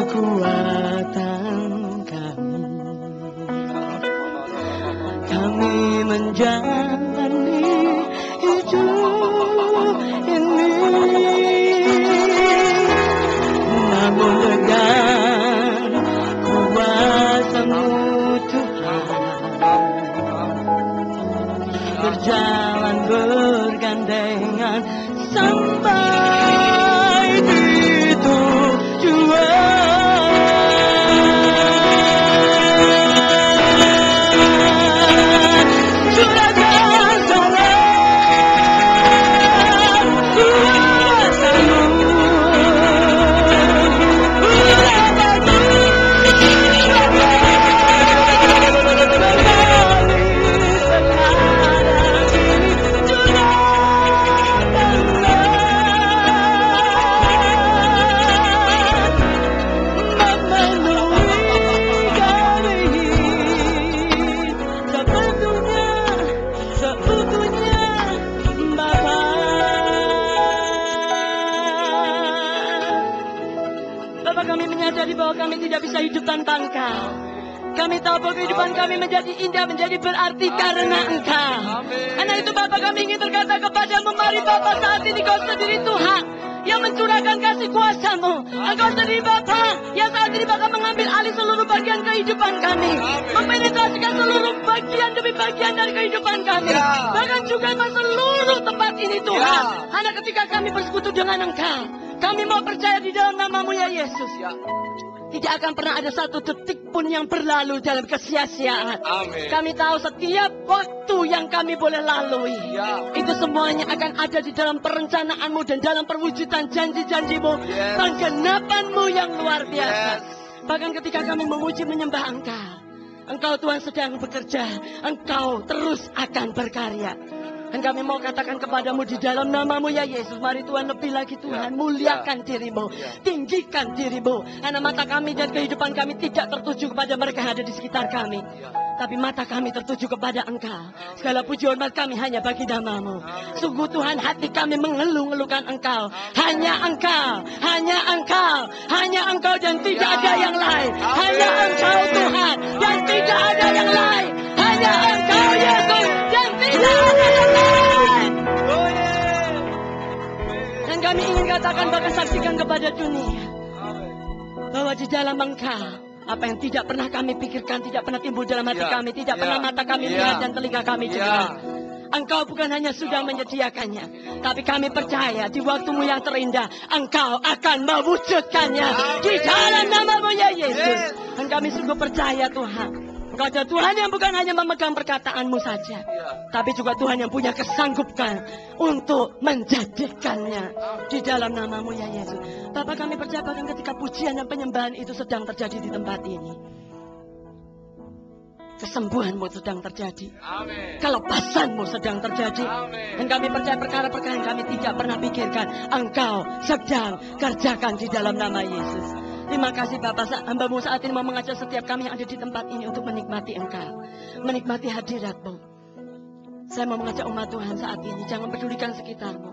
kekuatan kami. Kami menjalani hidup ini, namun dengan kuasa-Mu Tuhan, berjalan bergandengan sampai di tujuan. Curahkan salam kuasa-Mu, bahwa kami tidak bisa hidup tanpa Engkau. Kami tahu bahwa kehidupan kami menjadi indah, menjadi berarti karena Engkau. Karena itu Bapa, kami ingin berkata kepada-Mu, mari Bapa, saat ini Kau sendiri Tuhan yang mencurahkan kasih kuasa-Mu. Engkau sendiri Bapa yang saat ini bakal mengambil alih seluruh bagian kehidupan kami, mempenetrasikan seluruh bagian demi bagian dari kehidupan kami, bahkan juga seluruh tempat ini Tuhan. Karena ketika kami bersekutu dengan Engkau, kami mau percaya di dalam nama-Mu ya Yesus, tidak akan pernah ada satu detik pun yang berlalu dalam kesia-siaan. Kami tahu setiap waktu yang kami boleh lalui, itu semuanya akan ada di dalam perencanaan-Mu dan dalam perwujudan janji-janji-Mu, penggenapan-Mu yang luar biasa. Bahkan ketika kami memuji menyembah Engkau Tuhan sedang bekerja, Engkau terus akan berkarya. Dan kami mau katakan kepada-Mu di dalam nama-Mu ya Yesus, mari Tuhan lebih lagi Tuhan, muliakan diri-Mu, tinggikan diri-Mu. Karena mata kami dan kehidupan kami tidak tertuju kepada mereka yang ada di sekitar kami, tapi mata kami tertuju kepada Engkau. Segala puji hormat kami hanya bagi nama-Mu. Sungguh Tuhan, hati kami mengeluh-ngeluhkan Engkau. Hanya Engkau, hanya Engkau, hanya Engkau dan tidak ada yang lain. Hanya Engkau Tuhan dan tidak ada yang lain. Hanya Engkau Yesus dan tidak ada yang lain. Dan kami ingin katakan, bahkan saksikan kepada dunia, bahwa di dalam Engkau, apa yang tidak pernah kami pikirkan, tidak pernah timbul dalam hati kami, tidak pernah mata kami lihat dan telinga kami dengar. Engkau bukan hanya sudah menyediakannya, tapi kami percaya di waktu-Mu yang terindah, Engkau akan mewujudkannya di dalam nama-Mu ya Yesus. Dan kami sungguh percaya Tuhan, Engkau adalah Tuhan yang bukan hanya memegang perkataan-Mu saja, tapi juga Tuhan yang punya kesanggupan untuk menjadikannya di dalam nama-Mu ya Yesus. Bapak, kami percaya bahkan ketika pujian dan penyembahan itu sedang terjadi di tempat ini, kesembuhan-Mu sedang terjadi, kelepasan-Mu sedang terjadi. Dan kami percaya perkara-perkara yang kami tidak pernah pikirkan, Engkau sedang kerjakan di dalam nama Yesus. Terima kasih Bapak, hamba-Mu saat ini mau mengajak setiap kami yang ada di tempat ini untuk menikmati Engkau, menikmati hadirat-Mu. Saya mau mengajak umat Tuhan saat ini, jangan pedulikan sekitar-Mu,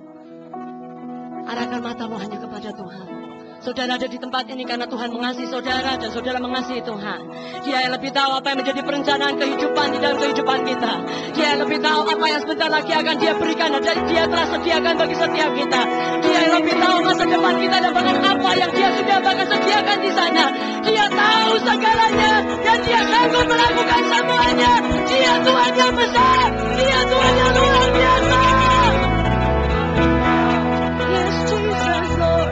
arahkan mata-Mu hanya kepada Tuhan. Saudara ada di tempat ini karena Tuhan mengasihi saudara dan saudara mengasihi Tuhan. Dia yang lebih tahu apa yang menjadi perencanaan kehidupan di dalam kehidupan kita. Dia yang lebih tahu apa yang sebentar lagi akan Dia berikan dan Dia telah sediakan bagi setiap kita. Dia yang lebih tahu masa depan kita dan bahkan apa yang Dia sudah bahkan sediakan di sana. Dia tahu segalanya dan Dia sanggup melakukan semuanya. Dia Tuhan yang besar, Dia Tuhan yang luar biasa. Yes, Jesus Lord.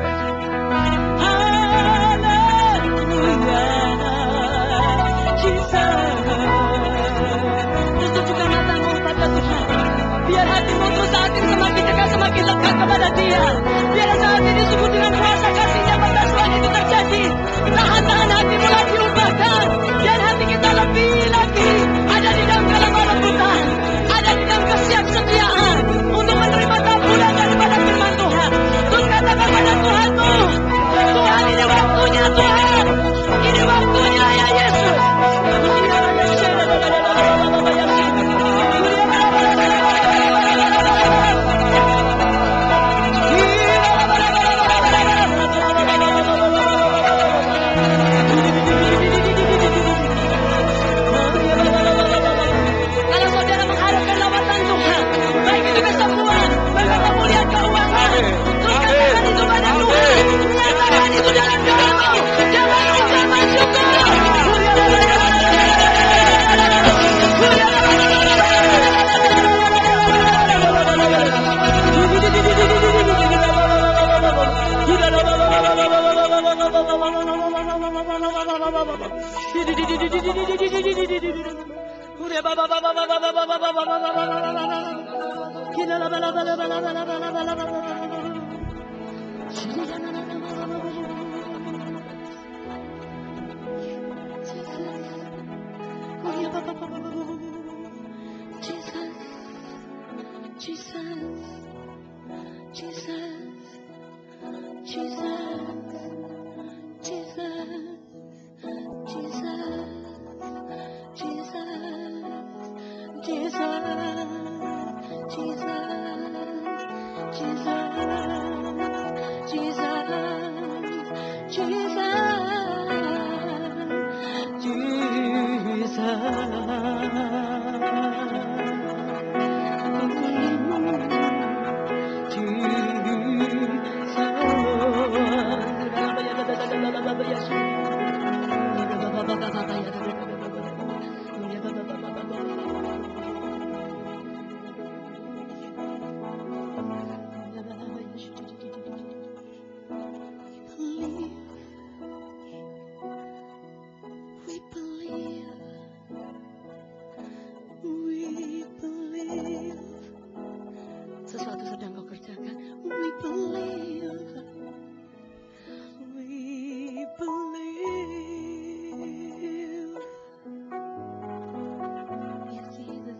Tunjukkan mata-Mu kepada Tuhan. Biar hatimu terus saat ini semakin dekat, semakin lekat kepada Dia. Biar saat ini sungguh dengan kuasa kasih-Nya pembasuhan itu terjadi. Tahan-tahan hatimu lagi ubahkan. Dan hati kita lebih lagi ada di dalam kelembutan, ada di dalam kesiapsediaan untuk menerima tambulan daripada firman Tuhan. Terus katakan pada Tuhan-Mu, Tuhan ini waktunya Tuhan. Ini waktunya ya Yesus. Kalau saudara mengharapkan lawatan Tuhan, baik itu kesembuhan, bahkan pemulihan keuangan, teruskan itu pada Tuhan. Nyatakan itu dalam doamu. Jangan ucapan syukur. Sesuatu sedang kau kerjakan. We believe. We believe. Yes, Jesus.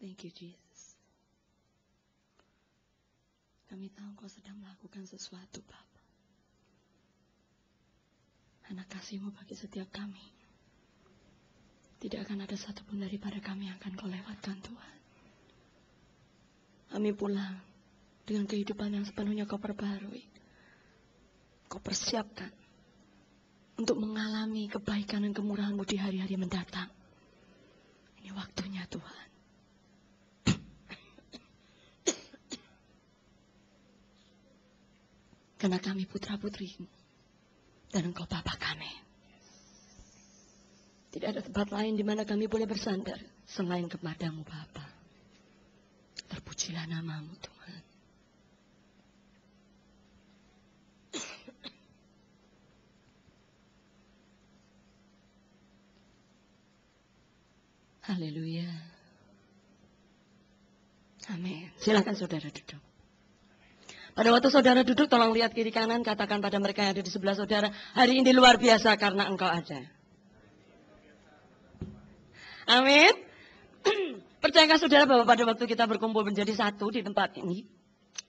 Thank you, Jesus. Kami tahu Kau sedang melakukan sesuatu, Bapa. Anak kasih-Mu bagi setiap kami. Tidak akan ada satupun daripada kami yang akan Kau lewatkan, Tuhan. Kami pulang dengan kehidupan yang sepenuhnya Kau perbarui. Kau persiapkan untuk mengalami kebaikan dan kemurahan-Mu di hari-hari mendatang. Ini waktunya, Tuhan. Karena kami putra-putri-Mu dan Engkau Bapa kami. Tidak ada tempat lain di mana kami boleh bersandar selain kepada-Mu, Bapa. Terpujilah nama-Mu, Tuhan. Haleluya. Amin. Silakan saudara duduk. Pada waktu saudara duduk, tolong lihat kiri kanan, katakan pada mereka yang ada di sebelah saudara, hari ini luar biasa karena Engkau ada. Amin. Percayakah saudara bahwa pada waktu kita berkumpul menjadi satu di tempat ini,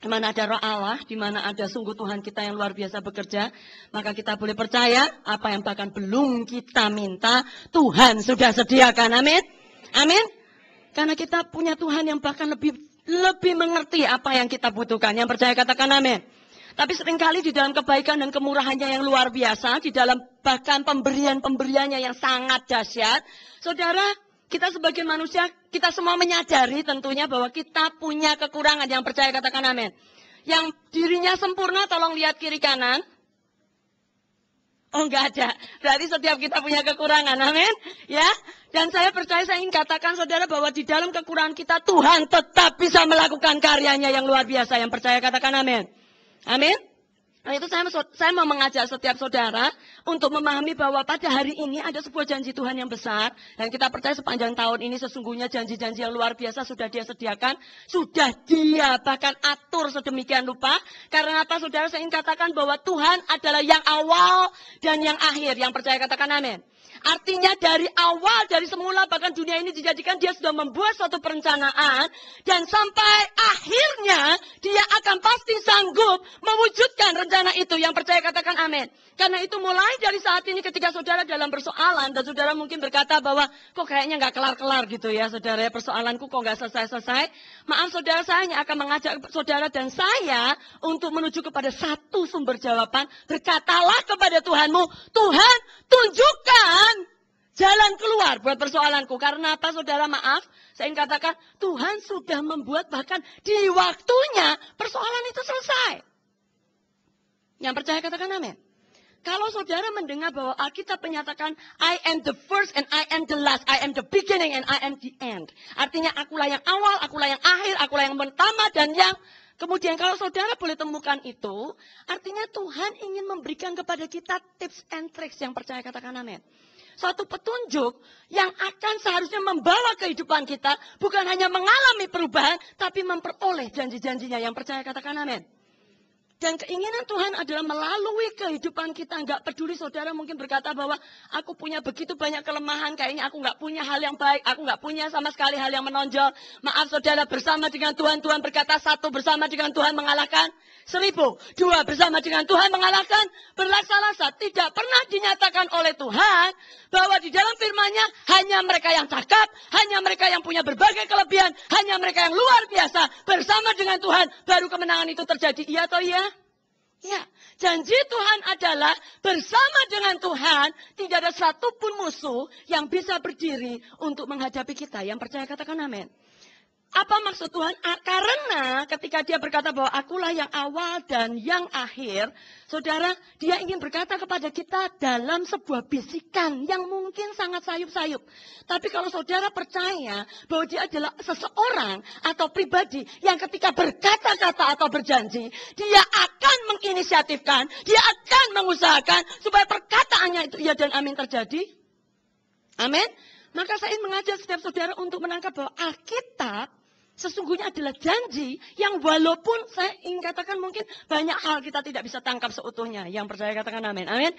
di mana ada Roh Allah, di mana ada sungguh Tuhan kita yang luar biasa bekerja, maka kita boleh percaya apa yang bahkan belum kita minta, Tuhan sudah sediakan. Amin. Amin. Karena kita punya Tuhan yang bahkan lebih mengerti apa yang kita butuhkan. Yang percaya katakan amin. Tapi seringkali di dalam kebaikan dan kemurahannya yang luar biasa, di dalam bahkan pemberian-pemberiannya yang sangat dahsyat, saudara, kita sebagai manusia, kita semua menyadari tentunya bahwa kita punya kekurangan. Yang percaya katakan amin. Yang dirinya sempurna, tolong lihat kiri kanan. Oh, enggak ada. Berarti setiap kita punya kekurangan. Amin. Ya. Dan saya percaya, saya ingin katakan saudara bahwa di dalam kekurangan kita Tuhan tetap bisa melakukan karyanya yang luar biasa. Yang percaya katakan amin. Amin. Nah, itu saya mau mengajak setiap saudara untuk memahami bahwa pada hari ini ada sebuah janji Tuhan yang besar. Dan kita percaya sepanjang tahun ini sesungguhnya janji-janji yang luar biasa sudah Dia sediakan. Sudah Dia bahkan atur sedemikian rupa. Karena apa saudara, saya ingin katakan bahwa Tuhan adalah yang awal dan yang akhir. Yang percaya katakan amin. Artinya dari awal, dari semula bahkan dunia ini dijadikan, dia sudah membuat suatu perencanaan. Dan sampai akhirnya dia akan pasti sanggup mewujudkan rencana itu. Yang percaya katakan amin. Karena itu mulai dari saat ini ketika saudara dalam persoalan. Dan saudara mungkin berkata bahwa kok kayaknya nggak kelar-kelar gitu ya saudara. Persoalanku kok nggak selesai-selesai. Maaf saudara, saya hanya akan mengajak saudara dan saya untuk menuju kepada satu sumber jawaban. Berkatalah kepada Tuhanmu, Tuhan tunjukkan jalan keluar buat persoalanku. Karena apa saudara, maaf, saya ingin katakan Tuhan sudah membuat bahkan di waktunya persoalan itu selesai. Yang percaya katakan amin. Kalau saudara mendengar bahwa Alkitab menyatakan I am the first and I am the last, I am the beginning and I am the end. Artinya akulah yang awal, akulah yang akhir, akulah yang pertama dan yang kemudian. Kalau saudara boleh temukan itu, artinya Tuhan ingin memberikan kepada kita tips and tricks. Yang percaya katakan amin. Suatu petunjuk yang akan seharusnya membawa kehidupan kita, bukan hanya mengalami perubahan, tapi memperoleh janji-janjinya. Yang percaya katakan amin. Dan keinginan Tuhan adalah melalui kehidupan kita. Nggak peduli saudara mungkin berkata bahwa aku punya begitu banyak kelemahan. Kayaknya aku nggak punya hal yang baik. Aku nggak punya sama sekali hal yang menonjol. Maaf saudara, bersama dengan Tuhan, Tuhan berkata 1 bersama dengan Tuhan mengalahkan 1000. 2 bersama dengan Tuhan mengalahkan berlaksa-laksa. Tidak pernah dinyatakan oleh Tuhan bahwa di dalam firman-Nya hanya mereka yang cakap, hanya mereka yang punya berbagai kelebihan, hanya mereka yang luar biasa bersama dengan Tuhan baru kemenangan itu terjadi. Iya atau iya? Ya, janji Tuhan adalah bersama dengan Tuhan tidak ada satupun musuh yang bisa berdiri untuk menghadapi kita. Yang percaya katakan amin. Apa maksud Tuhan? Karena ketika dia berkata bahwa akulah yang awal dan yang akhir, saudara, dia ingin berkata kepada kita dalam sebuah bisikan yang mungkin sangat sayup-sayup. Tapi kalau saudara percaya bahwa dia adalah seseorang atau pribadi yang ketika berkata-kata atau berjanji, dia akan menginisiatifkan, dia akan mengusahakan supaya perkataannya itu ya dan amin terjadi. Amin. Maka saya ingin mengajak setiap saudara untuk menangkap bahwa Alkitab sesungguhnya adalah janji yang walaupun saya ingin katakan mungkin banyak hal kita tidak bisa tangkap seutuhnya. Yang percaya katakan amin. Amin.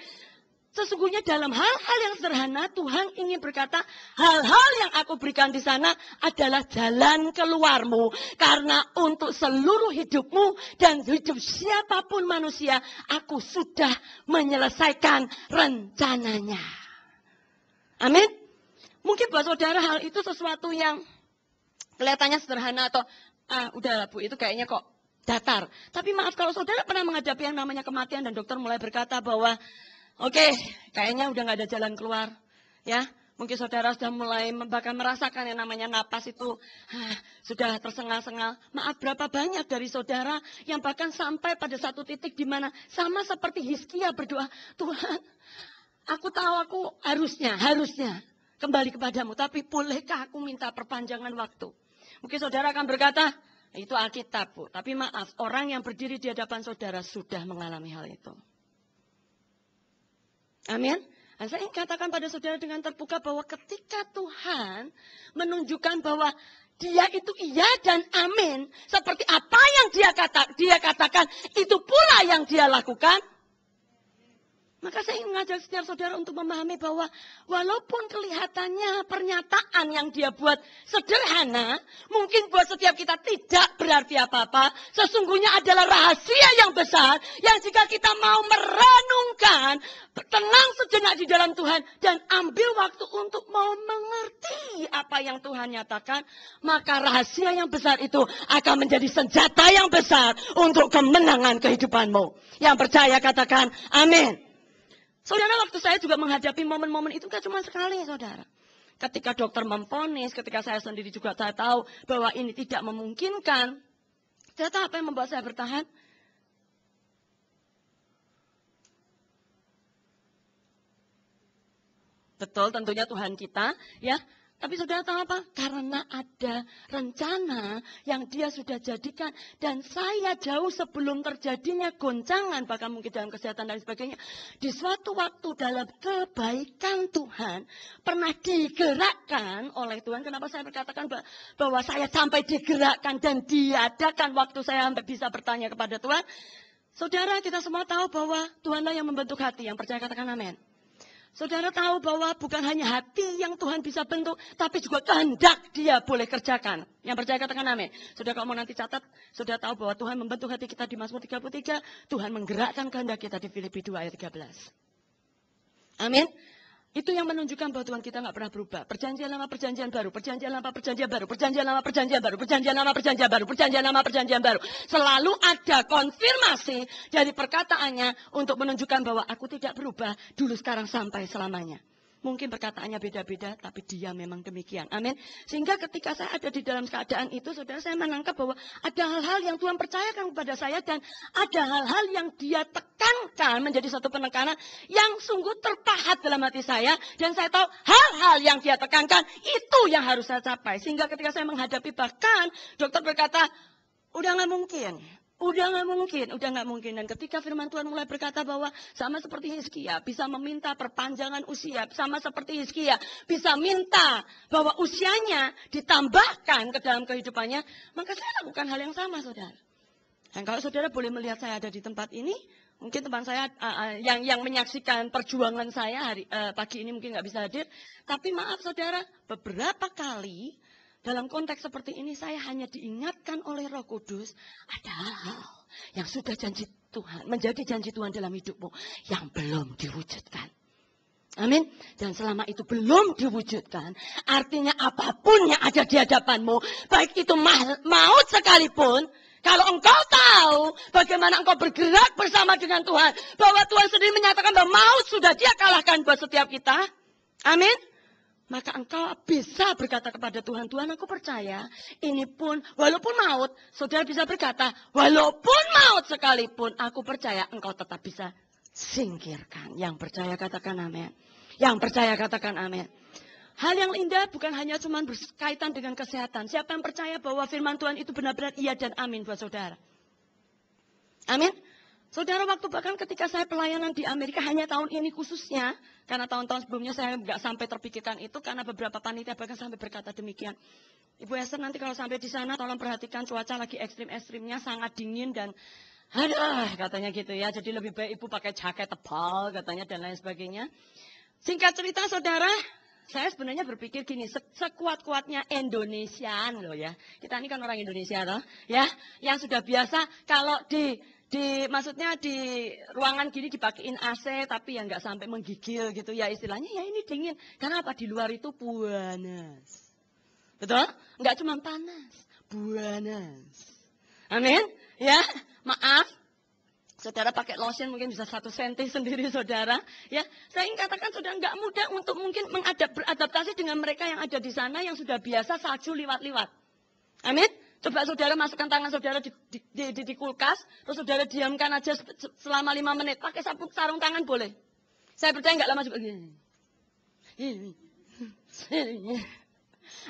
Sesungguhnya dalam hal-hal yang sederhana Tuhan ingin berkata hal-hal yang aku berikan di sana adalah jalan keluarmu. Karena untuk seluruh hidupmu dan hidup siapapun manusia aku sudah menyelesaikan rencananya. Amin. Mungkin buat saudara hal itu sesuatu yang kelihatannya sederhana atau udah Bu itu kayaknya kok datar. Tapi maaf kalau saudara pernah menghadapi yang namanya kematian dan dokter mulai berkata bahwa oke, kayaknya udah nggak ada jalan keluar. Ya, mungkin saudara sudah mulai bahkan merasakan yang namanya napas itu sudah tersengal-sengal. Maaf berapa banyak dari saudara yang bahkan sampai pada satu titik di mana sama seperti Hizkia berdoa, Tuhan, aku tahu aku harusnya kembali kepadamu, tapi bolehkah aku minta perpanjangan waktu? Mungkin saudara akan berkata, itu Alkitab, Bu. Tapi maaf, orang yang berdiri di hadapan saudara sudah mengalami hal itu. Amin. Dan saya ingin katakan pada saudara dengan terbuka bahwa ketika Tuhan menunjukkan bahwa dia itu iya dan amin, seperti apa yang dia katakan, itu pula yang dia lakukan. Maka saya ingin mengajak setiap saudara untuk memahami bahwa walaupun kelihatannya pernyataan yang dia buat sederhana, mungkin buat setiap kita tidak berarti apa-apa. Sesungguhnya adalah rahasia yang besar yang jika kita mau merenungkan, tenang sejenak di dalam Tuhan dan ambil waktu untuk mau mengerti apa yang Tuhan nyatakan, maka rahasia yang besar itu akan menjadi senjata yang besar untuk kemenangan kehidupanmu. Yang percaya katakan amin. Saudara, waktu saya juga menghadapi momen-momen itu kan cuma sekali, saudara. Ketika dokter memvonis, ketika saya sendiri juga saya tahu bahwa ini tidak memungkinkan. Saya tahu apa yang membuat saya bertahan? Betul, tentunya Tuhan kita, ya. Tapi saudara tahu apa? Karena ada rencana yang dia sudah jadikan. Dan saya jauh sebelum terjadinya goncangan, bahkan mungkin dalam kesehatan dan sebagainya. Di suatu waktu dalam kebaikan Tuhan, pernah digerakkan oleh Tuhan. Kenapa saya berkatakan bahwa saya sampai digerakkan dan diadakan waktu saya sampai bisa bertanya kepada Tuhan. Saudara, kita semua tahu bahwa Tuhanlah yang membentuk hati. Yang percaya katakan amin. Saudara tahu bahwa bukan hanya hati yang Tuhan bisa bentuk, tapi juga kehendak Dia boleh kerjakan. Yang percaya katakan amin. Saudara kalau mau nanti catat, saudara tahu bahwa Tuhan membentuk hati kita di Mazmur 33, Tuhan menggerakkan kehendak kita di Filipi 2 ayat 13. Amin. Itu yang menunjukkan bahwa Tuhan kita nggak pernah berubah. Perjanjian lama, perjanjian baru, perjanjian lama, perjanjian baru, perjanjian lama, perjanjian baru, perjanjian lama, perjanjian baru, perjanjian lama, perjanjian baru. Selalu ada konfirmasi dari perkataannya untuk menunjukkan bahwa aku tidak berubah dulu, sekarang, sampai selamanya. Mungkin perkataannya beda-beda, tapi Dia memang demikian. Amin. Sehingga ketika saya ada di dalam keadaan itu, saudara, saya menangkap bahwa ada hal-hal yang Tuhan percayakan kepada saya, dan ada hal-hal yang Dia tekankan menjadi satu penekanan yang sungguh terpahat dalam hati saya. Dan saya tahu hal-hal yang Dia tekankan itu yang harus saya capai. Sehingga ketika saya menghadapi, bahkan dokter berkata, udah nggak mungkin. Udah nggak mungkin. Dan ketika firman Tuhan mulai berkata bahwa sama seperti Hizkia bisa meminta perpanjangan usia, sama seperti Hizkia bisa minta bahwa usianya ditambahkan ke dalam kehidupannya, maka saya lakukan hal yang sama, saudara. Dan kalau saudara boleh melihat saya ada di tempat ini, mungkin teman saya yang menyaksikan perjuangan saya pagi ini mungkin nggak bisa hadir, tapi maaf saudara, beberapa kali dalam konteks seperti ini saya hanya diingatkan oleh Roh Kudus, ada hal yang sudah janji Tuhan, menjadi janji Tuhan dalam hidupmu yang belum diwujudkan. Amin. Dan selama itu belum diwujudkan, artinya apapun yang ada di hadapanmu, baik itu maut sekalipun, kalau engkau tahu bagaimana engkau bergerak bersama dengan Tuhan, bahwa Tuhan sendiri menyatakan bahwa maut sudah Dia kalahkan buat setiap kita. Amin. Maka engkau bisa berkata kepada Tuhan, Tuhan aku percaya, ini pun walaupun maut, saudara bisa berkata, walaupun maut sekalipun, aku percaya engkau tetap bisa singkirkan. Yang percaya katakan amin. Yang percaya katakan amin. Hal yang indah bukan hanya cuma berkaitan dengan kesehatan. Siapa yang percaya bahwa firman Tuhan itu benar-benar iya dan amin buat saudara? Amin. Saudara, waktu bahkan ketika saya pelayanan di Amerika, hanya tahun ini khususnya, karena tahun-tahun sebelumnya saya nggak sampai terpikirkan itu, karena beberapa panitia bahkan sampai berkata demikian. Ibu Esther, nanti kalau sampai di sana, tolong perhatikan cuaca lagi ekstrim-ekstrimnya, sangat dingin dan aduh, katanya gitu ya. Jadi lebih baik ibu pakai jaket tebal, katanya, dan lain sebagainya. Singkat cerita, saudara, saya sebenarnya berpikir gini, sekuat-kuatnya Indonesian loh ya. Kita ini kan orang Indonesia loh, ya, yang sudah biasa kalau maksudnya di ruangan gini dipakein AC, tapi ya nggak sampai menggigil gitu ya istilahnya. Ya ini dingin, karena apa, di luar itu panas, betul? Nggak cuma panas, panas. Amin, ya. Maaf, saudara pakai lotion mungkin bisa 1 senti sendiri, saudara. Ya, saya ingin katakan saudara nggak mudah untuk mungkin beradaptasi dengan mereka yang ada di sana yang sudah biasa salju liwat-liwat. Amin. Coba saudara masukkan tangan saudara di kulkas, terus saudara diamkan aja selama 5 menit. Pakai sarung tangan boleh. Saya percaya nggak lama juga.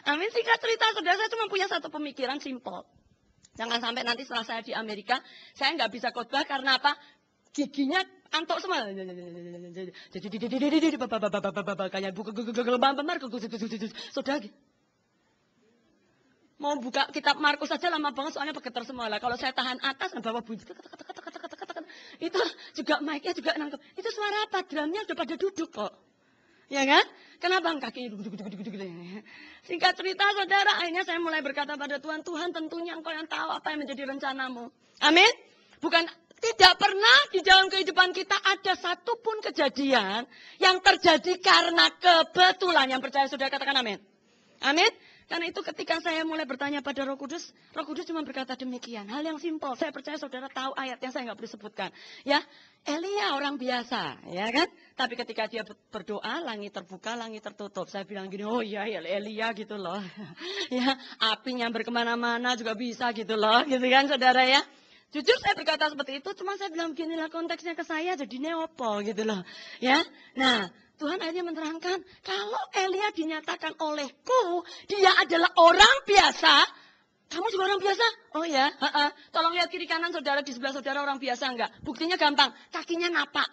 Amin. Singkat cerita, saudara, saya cuma punya satu pemikiran simpel. Jangan sampai nanti setelah saya di Amerika, saya nggak bisa khotbah karena apa? Giginya antok semua. Jadi kayak buku saudara. Mau buka kitab Markus saja lama banget, soalnya bergetar semua lah. Kalau saya tahan atas dan bawah bunyi, itu juga mic-nya juga nangkep. Itu suara apa? Drumnya udah pada duduk kok. Ya kan? Kenapa kakinya duduk. Singkat cerita, saudara, akhirnya saya mulai berkata pada Tuhan, Tuhan tentunya engkau yang tahu apa yang menjadi rencanamu. Amin? Tidak pernah di dalam kehidupan kita ada satupun kejadian yang terjadi karena kebetulan. Yang percaya saudara katakan amin. Amin? Karena itu ketika saya mulai bertanya pada Roh Kudus cuma berkata demikian. Hal yang simpel, saya percaya saudara tahu ayat yang saya nggak perlu sebutkan. Ya, Elia orang biasa, ya kan? Tapi ketika dia berdoa, langit terbuka, langit tertutup. Saya bilang gini, oh iya Elia gitu loh. Ya, api nyamber kemana-mana juga bisa gitu loh, gitu kan saudara ya. Jujur saya berkata seperti itu, cuma saya bilang beginilah konteksnya ke saya, jadi neopo gitu loh. Ya, nah Tuhan akhirnya menerangkan, kalau Elia dinyatakan olehku, dia adalah orang biasa, kamu juga orang biasa? Oh ya, tolong lihat kiri kanan saudara, di sebelah saudara orang biasa enggak? Buktinya gampang, kakinya napak.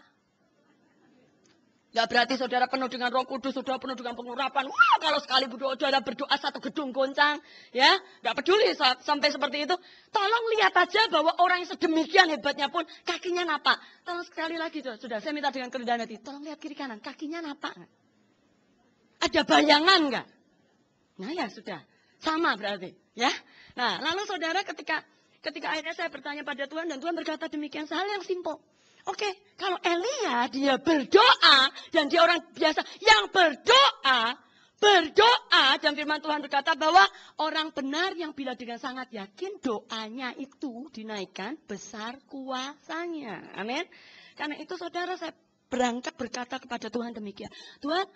Nggak berarti saudara penuh dengan Roh Kudus, saudara penuh dengan pengurapan. Wah, kalau sekali saudara berdoa satu gedung goncang, ya, nggak peduli sampai seperti itu. Tolong lihat aja bahwa orang yang sedemikian hebatnya pun kakinya napak. Tolong sekali lagi, sudah. Saya minta dengan kerendahan hati. Tolong lihat kiri kanan, kakinya napak. Ada bayangan nggak? Nah ya sudah, sama berarti, ya. Nah, lalu saudara ketika akhirnya saya bertanya pada Tuhan dan Tuhan berkata demikian, hal yang simpel. Oke, kalau Elia dia berdoa dan dia orang biasa yang berdoa dan firman Tuhan berkata bahwa orang benar yang bila dengan sangat yakin doanya itu dinaikkan besar kuasanya. Amin. Karena itu saudara saya berangkat berkata kepada Tuhan demikian. Tuhan,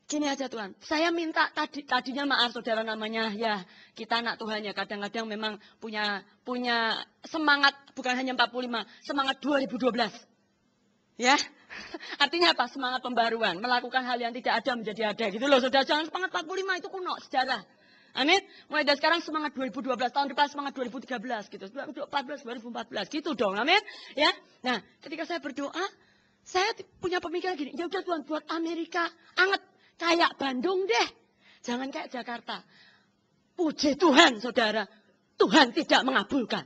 gini aja Tuhan, saya minta tadinya maaf saudara namanya ya kita anak Tuhan ya kadang-kadang memang punya semangat bukan hanya 45, semangat 2012. Ya, artinya apa? Semangat pembaruan, melakukan hal yang tidak ada menjadi ada gitu loh saudara. Jangan semangat 45 itu kuno sejarah. Amin. Mulai dari sekarang semangat 2012, tahun depan semangat 2013 gitu. 2014 gitu dong. Amin. Ya. Nah, ketika saya berdoa, saya punya pemikiran gini, ya udah Tuhan buat Amerika anget kayak Bandung deh. Jangan kayak Jakarta. Puji Tuhan, saudara. Tuhan tidak mengabulkan.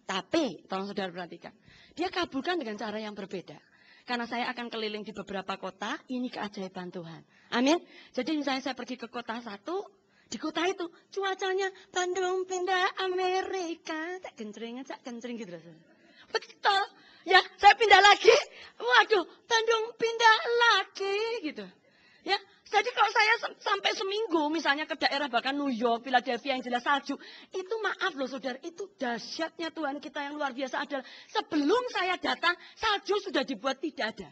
Tapi, tolong saudara perhatikan. Dia kabulkan dengan cara yang berbeda. Karena saya akan keliling di beberapa kota, ini keajaiban Tuhan. Amin. Jadi misalnya saya pergi ke kota satu, di kota itu cuacanya Bandung pindah Amerika. Cak kencring gitu. Betul. Ya, saya pindah lagi. Waduh, Bandung pindah lagi gitu. Ya, jadi kalau saya sampai seminggu misalnya ke daerah bahkan New York, Philadelphia yang jelas salju, itu maaf loh saudara, itu dahsyatnya Tuhan kita yang luar biasa adalah sebelum saya datang salju sudah dibuat tidak ada.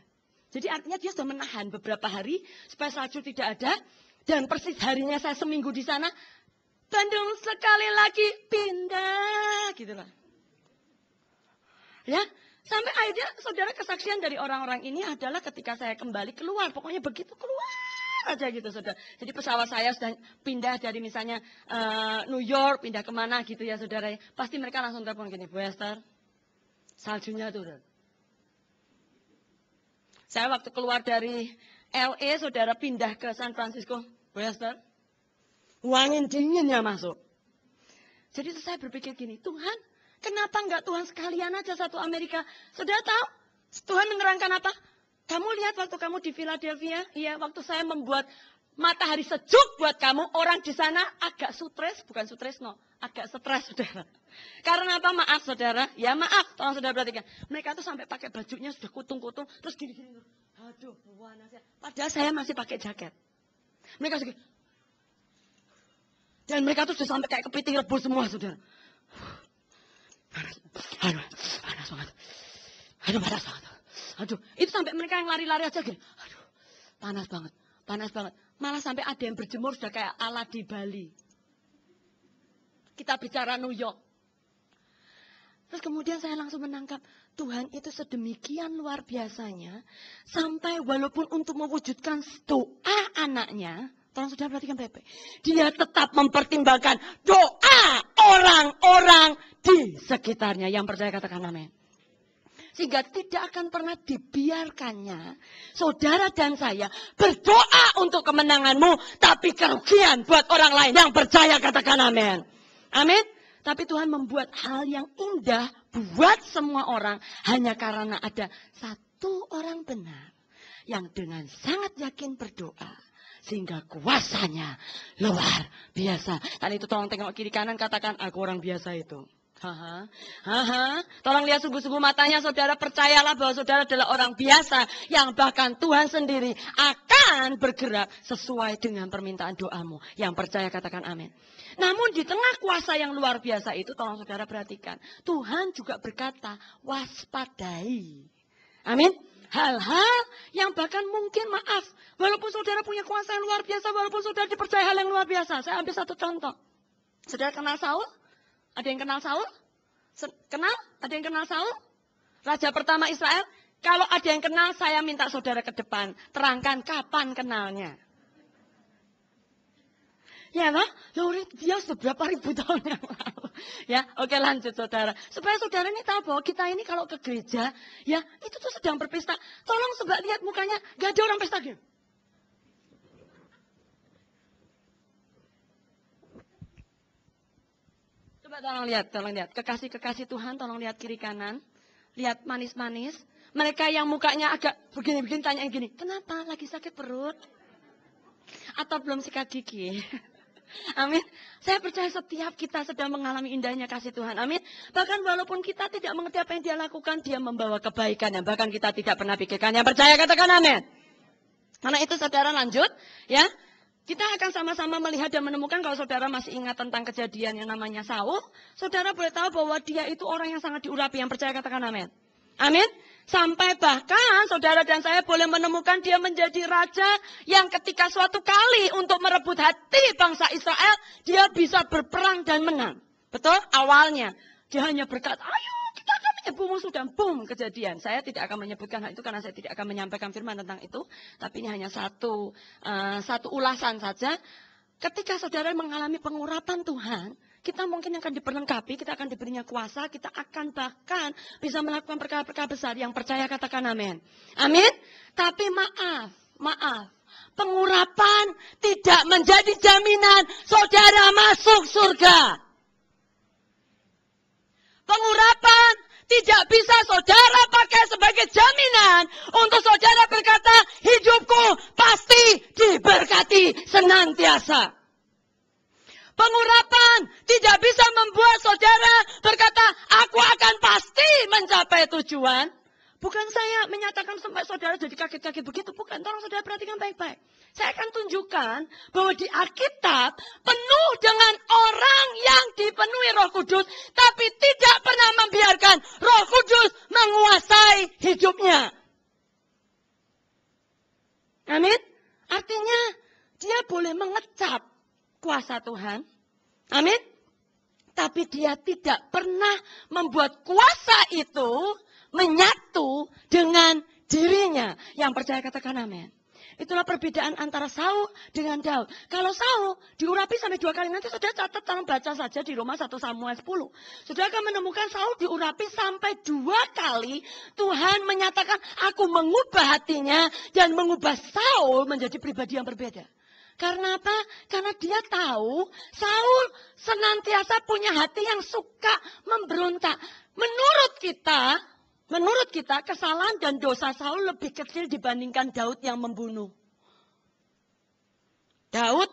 Jadi artinya dia sudah menahan beberapa hari supaya salju tidak ada dan persis harinya saya seminggu di sana, Bandung sekali lagi pindah gitu lah. Ya, sampai akhirnya saudara kesaksian dari orang-orang ini adalah ketika saya kembali keluar, pokoknya begitu keluar aja gitu saudara. Jadi pesawat saya sudah pindah dari misalnya New York, pindah kemana gitu ya saudara. Pasti mereka langsung telepon gini, Bu Esther, saljunya turun. Saya waktu keluar dari LA, saudara pindah ke San Francisco, Bu Esther, angin dinginnya masuk. Jadi saya berpikir gini, Tuhan, kenapa enggak Tuhan sekalian aja satu Amerika? Saudara tahu, Tuhan menerangkan apa? Kamu lihat waktu kamu di Philadelphia, ya waktu saya membuat matahari sejuk buat kamu, orang di sana agak bukan sutresno, agak stres saudara. Karena apa? Maaf saudara, ya maaf, tolong saudara perhatikan. Mereka tuh sampai pakai bajunya sudah kutung-kutung, terus gini-gini. Aduh, panasnya. Padahal saya masih pakai jaket. Mereka segini. Dan mereka tuh sudah sampai kayak kepiting rebus semua saudara. Panas banget. Aduh, panas banget. Aduh, itu sampai mereka yang lari-lari aja gini. Aduh, panas banget. Malah sampai ada yang berjemur sudah kayak ala di Bali. Kita bicara New York. Terus kemudian saya langsung menangkap, Tuhan itu sedemikian luar biasanya, sampai walaupun untuk mewujudkan doa anaknya, tolong sudah perhatikan baik-baik, dia tetap mempertimbangkan doa orang-orang di sekitarnya. Yang percaya katakan amin. Sehingga tidak akan pernah dibiarkannya saudara dan saya berdoa untuk kemenanganmu, tapi kerugian buat orang lain. Yang percaya katakan amin. Amin. Tapi Tuhan membuat hal yang indah buat semua orang hanya karena ada satu orang benar yang dengan sangat yakin berdoa. Sehingga kuasanya luar biasa. Dan itu tolong tengok kiri kanan, katakan aku orang biasa itu. Tolong lihat sungguh-sungguh matanya saudara, percayalah bahwa saudara adalah orang biasa yang bahkan Tuhan sendiri akan bergerak sesuai dengan permintaan doamu. Yang percaya katakan amin. Namun di tengah kuasa yang luar biasa itu, tolong saudara perhatikan, Tuhan juga berkata waspadai. Amin. Hal-hal yang bahkan mungkin maaf, walaupun saudara punya kuasa yang luar biasa, walaupun saudara dipercaya hal yang luar biasa. Saya ambil satu contoh. Saudara kenal Saul? Ada yang kenal Saul? Kenal? Ada yang kenal Saul? Raja pertama Israel? Kalau ada yang kenal, saya minta saudara ke depan. Terangkan kapan kenalnya. Ya, Pak? Dia sudah berapa ribu tahun yang lalu. Ya, oke lanjut saudara. Supaya saudara ini tahu bahwa kita ini kalau ke gereja, ya itu tuh sedang berpesta. Tolong coba lihat mukanya, gak ada orang pesta gitu. Coba tolong lihat. Kekasih-kekasih Tuhan, tolong lihat kiri kanan. Lihat manis-manis. Mereka yang mukanya agak begini-begini, tanya gini, kenapa lagi sakit perut? Atau belum sikat gigi? Amin. Saya percaya setiap kita sedang mengalami indahnya kasih Tuhan. Amin. Bahkan walaupun kita tidak mengerti apa yang dia lakukan, dia membawa kebaikan yang bahkan kita tidak pernah pikirkan. Yang percaya katakan amin. Karena itu saudara lanjut, ya. Kita akan sama-sama melihat dan menemukan kalau saudara masih ingat tentang kejadian yang namanya Saul. Saudara boleh tahu bahwa dia itu orang yang sangat diurapi. Yang percaya katakan amin. Amin. Sampai bahkan saudara dan saya boleh menemukan dia menjadi raja yang ketika suatu kali untuk merebut hati bangsa Israel, dia bisa berperang dan menang. Betul? Awalnya dia hanya berkata, ayo kita akan menyebut musuh dan boom kejadian. Saya tidak akan menyebutkan hal itu karena saya tidak akan menyampaikan firman tentang itu. Tapi ini hanya satu ulasan saja. Ketika saudara mengalami pengurapan Tuhan, kita mungkin akan diperlengkapi, kita akan diberinya kuasa, kita akan bahkan bisa melakukan perkara-perkara besar. Yang percaya katakan amin. Amin. Tapi maaf. Pengurapan tidak menjadi jaminan saudara masuk surga. Pengurapan tidak bisa saudara pakai sebagai jaminan untuk saudara berkata, hidupku pasti diberkati senantiasa. Pengurapan tidak bisa membuat saudara berkata, aku akan pasti mencapai tujuan. Bukan saya menyatakan sampai saudara jadi kaget-kaget begitu. Bukan, tolong saudara perhatikan baik-baik. Saya akan tunjukkan bahwa di Alkitab penuh dengan orang yang dipenuhi Roh Kudus, tapi tidak pernah membiarkan Roh Kudus menguasai hidupnya. Amin. Artinya dia boleh mengecap kuasa Tuhan. Amin. Tapi dia tidak pernah membuat kuasa itu menyatu dengan dirinya. Yang percaya katakan amin. Itulah perbedaan antara Saul dengan Daud. Kalau Saul diurapi sampai 2 kali. Nanti saudara catat, tolong baca saja di Roma 1 Samuel 10. Saudara akan menemukan Saul diurapi sampai 2 kali. Tuhan menyatakan aku mengubah hatinya dan mengubah Saul menjadi pribadi yang berbeda. Karena apa? Karena dia tahu Saul senantiasa punya hati yang suka memberontak. Menurut kita kesalahan dan dosa Saul lebih kecil dibandingkan Daud yang membunuh. Daud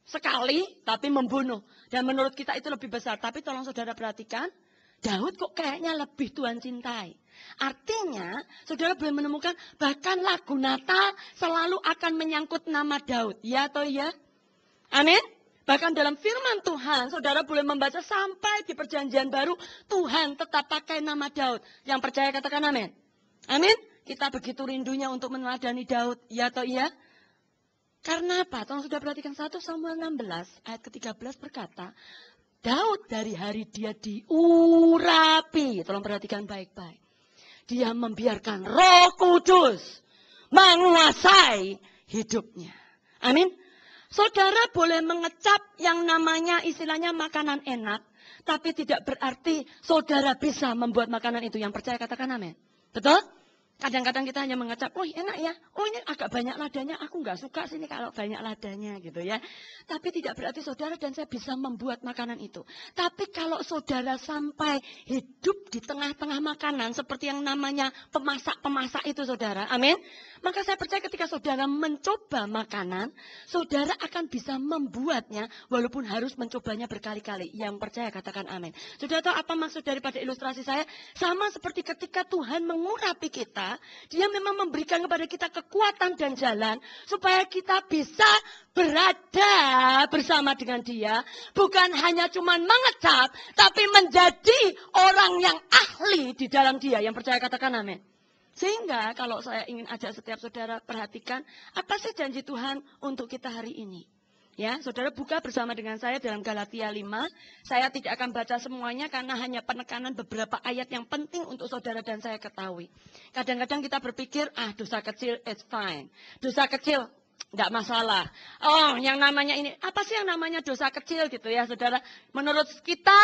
sekali tapi membunuh. Dan menurut kita itu lebih besar. Tapi tolong saudara perhatikan, Daud kok kayaknya lebih Tuhan cintai. Artinya, saudara boleh menemukan bahkan lagu Natal selalu akan menyangkut nama Daud. Ya atau ya? Amin? Bahkan dalam firman Tuhan, saudara boleh membaca sampai di perjanjian baru, Tuhan tetap pakai nama Daud. Yang percaya katakan amin. Amin? Kita begitu rindunya untuk meneladani Daud. Ya atau iya? Karena apa? Tolong sudah perhatikan 1 Samuel 16 ayat ke-13 berkata, Daud dari hari dia diurapi. Tolong perhatikan baik-baik. Dia membiarkan Roh Kudus menguasai hidupnya. Amin. Saudara boleh mengecap yang namanya istilahnya makanan enak. Tapi tidak berarti saudara bisa membuat makanan itu. Yang percaya katakan amin. Betul? Kadang-kadang kita hanya mengecap, oh enak ya, oh ini agak banyak ladanya, aku nggak suka sini kalau banyak ladanya gitu ya. Tapi tidak berarti saudara dan saya bisa membuat makanan itu. Tapi kalau saudara sampai hidup di tengah-tengah makanan seperti yang namanya pemasak-pemasak itu saudara, amin. Maka saya percaya ketika saudara mencoba makanan, saudara akan bisa membuatnya walaupun harus mencobanya berkali-kali. Yang percaya katakan amin. Saudara tahu apa maksud daripada ilustrasi saya? Sama seperti ketika Tuhan mengurapi kita, Dia memang memberikan kepada kita kekuatan dan jalan supaya kita bisa berada bersama dengan Dia. Bukan hanya cuma mengecap, tapi menjadi orang yang ahli di dalam Dia. Yang percaya katakan amin. Sehingga kalau saya ingin ajak setiap saudara perhatikan, apa sih janji Tuhan untuk kita hari ini? Ya, saudara buka bersama dengan saya dalam Galatia 5. Saya tidak akan baca semuanya karena hanya penekanan beberapa ayat yang penting untuk saudara dan saya ketahui. Kadang-kadang kita berpikir, dosa kecil, it's fine. Dosa kecil, enggak masalah. Oh, yang namanya ini, apa sih yang namanya dosa kecil gitu ya saudara? Menurut kita,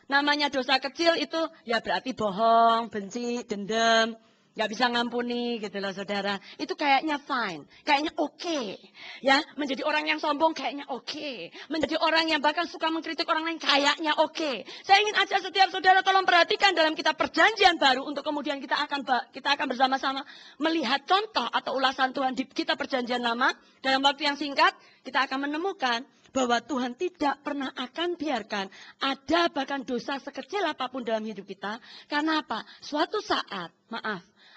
Namanya dosa kecil itu ya berarti bohong, benci, dendam, nggak bisa ngampuni gitu loh saudara. Itu kayaknya fine, kayaknya oke. Ya, menjadi orang yang sombong kayaknya oke. Menjadi orang yang bahkan suka mengkritik orang lain kayaknya oke. Saya ingin ajak setiap saudara tolong perhatikan dalam kitab perjanjian baru untuk kemudian kita akan bersama-sama melihat contoh atau ulasan Tuhan di kitab perjanjian lama. Dalam waktu yang singkat kita akan menemukan bahwa Tuhan tidak pernah akan biarkan ada bahkan dosa sekecil apapun dalam hidup kita. Karena apa? Suatu saat,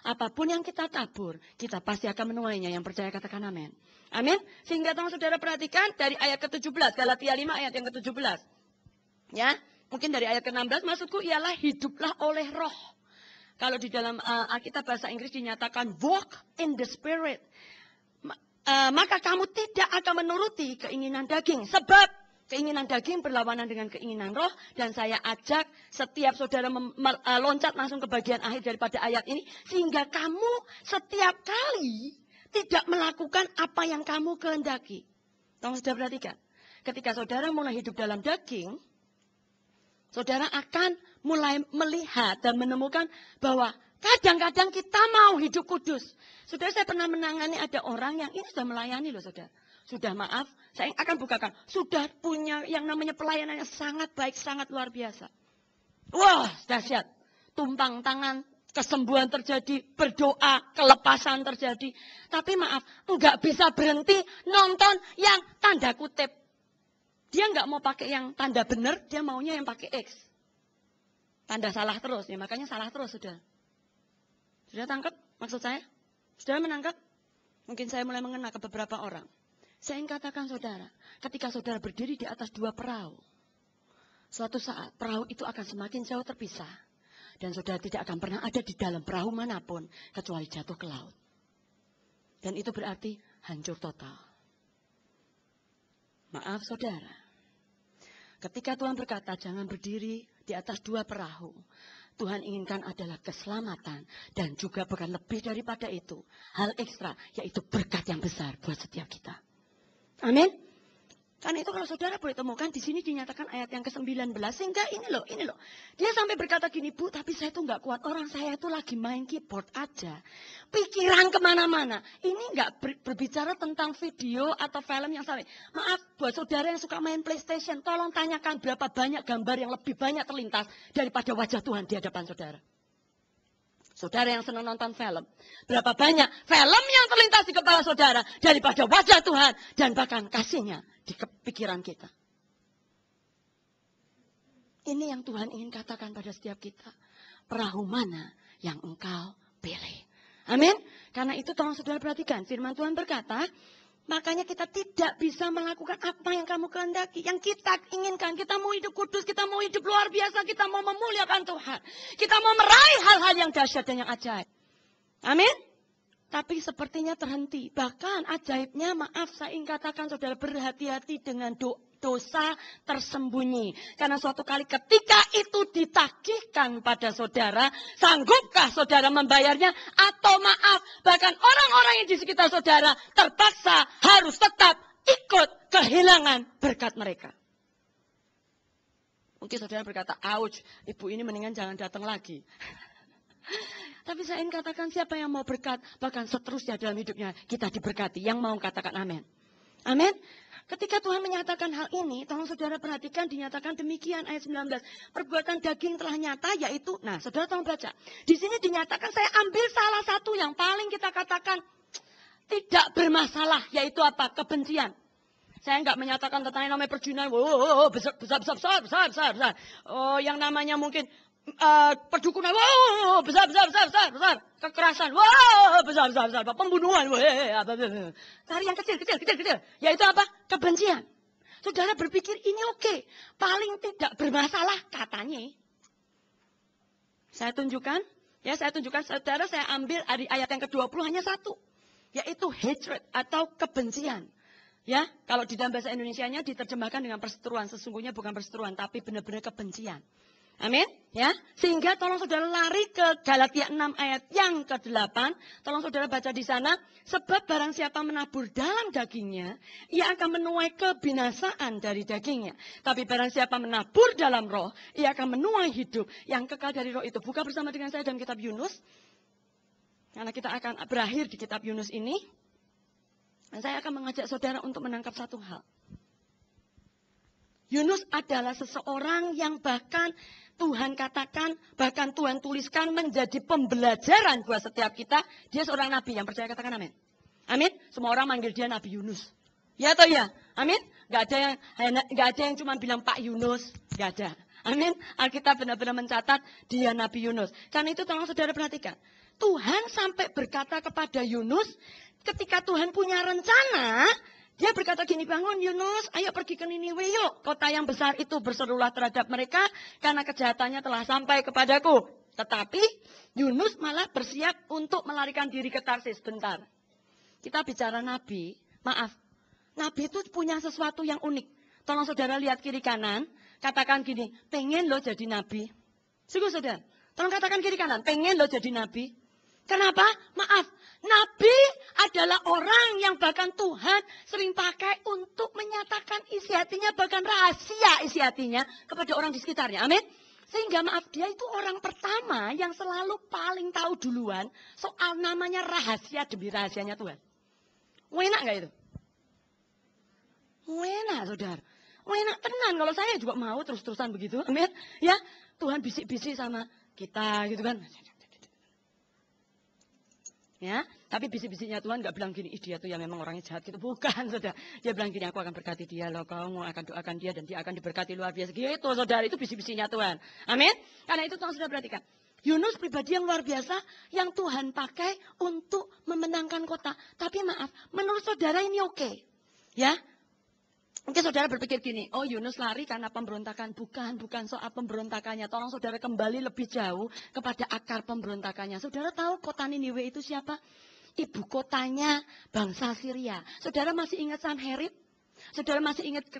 apapun yang kita tabur, kita pasti akan menuainya. Yang percaya katakan amin. Amin. Sehingga tolong saudara perhatikan dari ayat ke-17. Galatia 5 ayat yang ke-17. Ya, mungkin dari ayat ke-16 maksudku ialah hiduplah oleh roh. Kalau di dalam Alkitab bahasa Inggris dinyatakan walk in the spirit. Maka kamu tidak akan menuruti keinginan daging. Sebab keinginan daging berlawanan dengan keinginan roh. Dan saya ajak setiap saudara loncat langsung ke bagian akhir daripada ayat ini. Sehingga kamu setiap kali tidak melakukan apa yang kamu kehendaki. Tolong saudara perhatikan. Ketika saudara mulai hidup dalam daging, saudara akan mulai melihat dan menemukan bahwa kadang-kadang kita mau hidup kudus. Saudara, saya pernah menangani ada orang yang ini sudah melayani loh saudara. Sudah maaf, saya akan bukakan. Sudah punya yang namanya pelayanan yang sangat baik, sangat luar biasa. Wah, dahsyat. Tumpang tangan, kesembuhan terjadi, berdoa, kelepasan terjadi. Tapi maaf, enggak bisa berhenti nonton yang tanda kutip. Dia enggak mau pakai yang tanda benar, dia maunya yang pakai X. Tanda salah terus, ya makanya salah terus sudah. Sudah tangkap maksud saya? Sudah menangkap? Mungkin saya mulai mengena ke beberapa orang. Saya ingin katakan saudara, ketika saudara berdiri di atas dua perahu, suatu saat perahu itu akan semakin jauh terpisah. Dan saudara tidak akan pernah ada di dalam perahu manapun, kecuali jatuh ke laut. Dan itu berarti hancur total. Maaf saudara, ketika Tuhan berkata jangan berdiri di atas dua perahu, Tuhan inginkan adalah keselamatan dan juga bukan lebih daripada itu. Hal ekstra yaitu berkat yang besar buat setiap kita. Amin. Karena itu kalau saudara boleh temukan di sini dinyatakan ayat yang ke-19 sehingga ini loh. Dia sampai berkata gini, Bu, tapi saya tuh nggak kuat. Orang saya itu lagi main keyboard aja. Pikiran kemana-mana. Ini nggak berbicara tentang video atau film yang sampai. Maaf buat saudara yang suka main PlayStation, tolong tanyakan berapa banyak gambar yang lebih banyak terlintas daripada wajah Tuhan di hadapan saudara. Saudara yang senang nonton film, berapa banyak film yang terlintas di kepala saudara daripada wajah Tuhan dan bahkan kasihnya di pikiran kita. Ini yang Tuhan ingin katakan pada setiap kita. Perahu mana yang engkau pilih? Amin. Karena itu tolong saudara perhatikan. Firman Tuhan berkata, makanya kita tidak bisa melakukan apa yang kamu kehendaki. Yang kita inginkan, kita mau hidup kudus, kita mau hidup luar biasa, kita mau memuliakan Tuhan. Kita mau meraih hal-hal yang dahsyat dan yang ajaib. Amin. Tapi sepertinya terhenti. Bahkan ajaibnya, maaf saya ingin katakan saudara, berhati-hati dengan dosa tersembunyi. Karena suatu kali ketika itu ditagihkan pada saudara, sanggupkah saudara membayarnya? Atau maaf, bahkan orang-orang yang di sekitar saudara terpaksa harus tetap ikut kehilangan berkat mereka. Mungkin saudara berkata, ouch, ibu ini mendingan jangan datang lagi. Tapi saya ingin katakan siapa yang mau berkat, bahkan seterusnya dalam hidupnya kita diberkati. Yang mau katakan amin. Amin. Ketika Tuhan menyatakan hal ini, tolong saudara perhatikan dinyatakan demikian ayat 19. Perbuatan daging telah nyata yaitu, nah saudara tolong baca. Di sini dinyatakan saya ambil salah satu yang paling kita katakan tidak bermasalah, yaitu apa? Kebencian. Saya enggak menyatakan tentang yang namanya perjudian, besar. Oh, yang namanya mungkin perdukunan, besar. Kekerasan, besar. Pembunuhan, cari yang kecil. Yaitu apa? Kebencian. Saudara berpikir ini oke. Paling tidak bermasalah katanya. Saya tunjukkan saudara, saya ambil dari ayat yang ke-20 hanya satu. Yaitu hatred atau kebencian. Ya, kalau di dalam bahasa Indonesianya diterjemahkan dengan perseteruan. Sesungguhnya bukan perseteruan, tapi benar-benar kebencian. Amin. Ya, sehingga tolong saudara lari ke Galatia 6 ayat yang ke-8. Tolong saudara baca di sana. Sebab barang siapa menabur dalam dagingnya, ia akan menuai kebinasaan dari dagingnya. Tapi barang siapa menabur dalam roh, ia akan menuai hidup yang kekal dari roh itu. Buka bersama dengan saya dalam kitab Yunus. Karena kita akan berakhir di kitab Yunus ini. Dan saya akan mengajak saudara untuk menangkap satu hal. Yunus adalah seseorang yang bahkan Tuhan katakan, bahkan Tuhan tuliskan menjadi pembelajaran buat setiap kita. Dia seorang nabi, yang percaya katakan amin. Amin. Semua orang manggil dia Nabi Yunus. Ya atau ya? Amin. Gak ada yang cuma bilang Pak Yunus. Gak ada. Amin. Alkitab benar-benar mencatat dia Nabi Yunus. Karena itu tolong saudara perhatikan. Tuhan sampai berkata kepada Yunus, ketika Tuhan punya rencana, dia berkata gini, bangun Yunus, ayo pergi ke Niniwe yuk. Kota yang besar itu berserulah terhadap mereka karena kejahatannya telah sampai kepadaku. Tetapi Yunus malah bersiap untuk melarikan diri ke Tarsis. Bentar. Kita bicara nabi, maaf. Nabi itu punya sesuatu yang unik. Tolong saudara lihat kiri kanan, katakan gini, pengen lo jadi nabi. Sungguh saudara, tolong katakan kiri kanan, pengen lo jadi nabi. Kenapa? Maaf, nabi adalah orang yang bahkan Tuhan sering pakai untuk menyatakan isi hatinya, bahkan rahasia isi hatinya kepada orang di sekitarnya. Amin. Sehingga maaf, dia itu orang pertama yang selalu paling tahu duluan soal namanya rahasia demi rahasianya Tuhan. Enak nggak itu? Enak, saudara. Enak tenan. Kalau saya juga mau terus-terusan begitu. Amin. Ya, Tuhan bisik-bisik sama kita gitu kan. Ya, tapi bisik-bisiknya Tuhan nggak bilang gini, dia tuh ya memang orangnya jahat gitu, bukan, saudara. Dia bilang gini, aku akan berkati dia loh, kamu akan doakan dia dan dia akan diberkati luar biasa gitu, saudara. Itu bisik-bisiknya Tuhan. Amin. Karena itu Tuhan sudah perhatikan. Yunus pribadi yang luar biasa yang Tuhan pakai untuk memenangkan kota. Tapi maaf, menurut saudara ini oke. Ya. Mungkin saudara berpikir gini, oh Yunus lari karena pemberontakan. Bukan soal pemberontakannya. Tolong saudara kembali lebih jauh kepada akar pemberontakannya. Saudara tahu kota Niniwe itu siapa? Ibu kotanya bangsa Syria. Saudara masih ingat Sanherib? Saudara masih ingat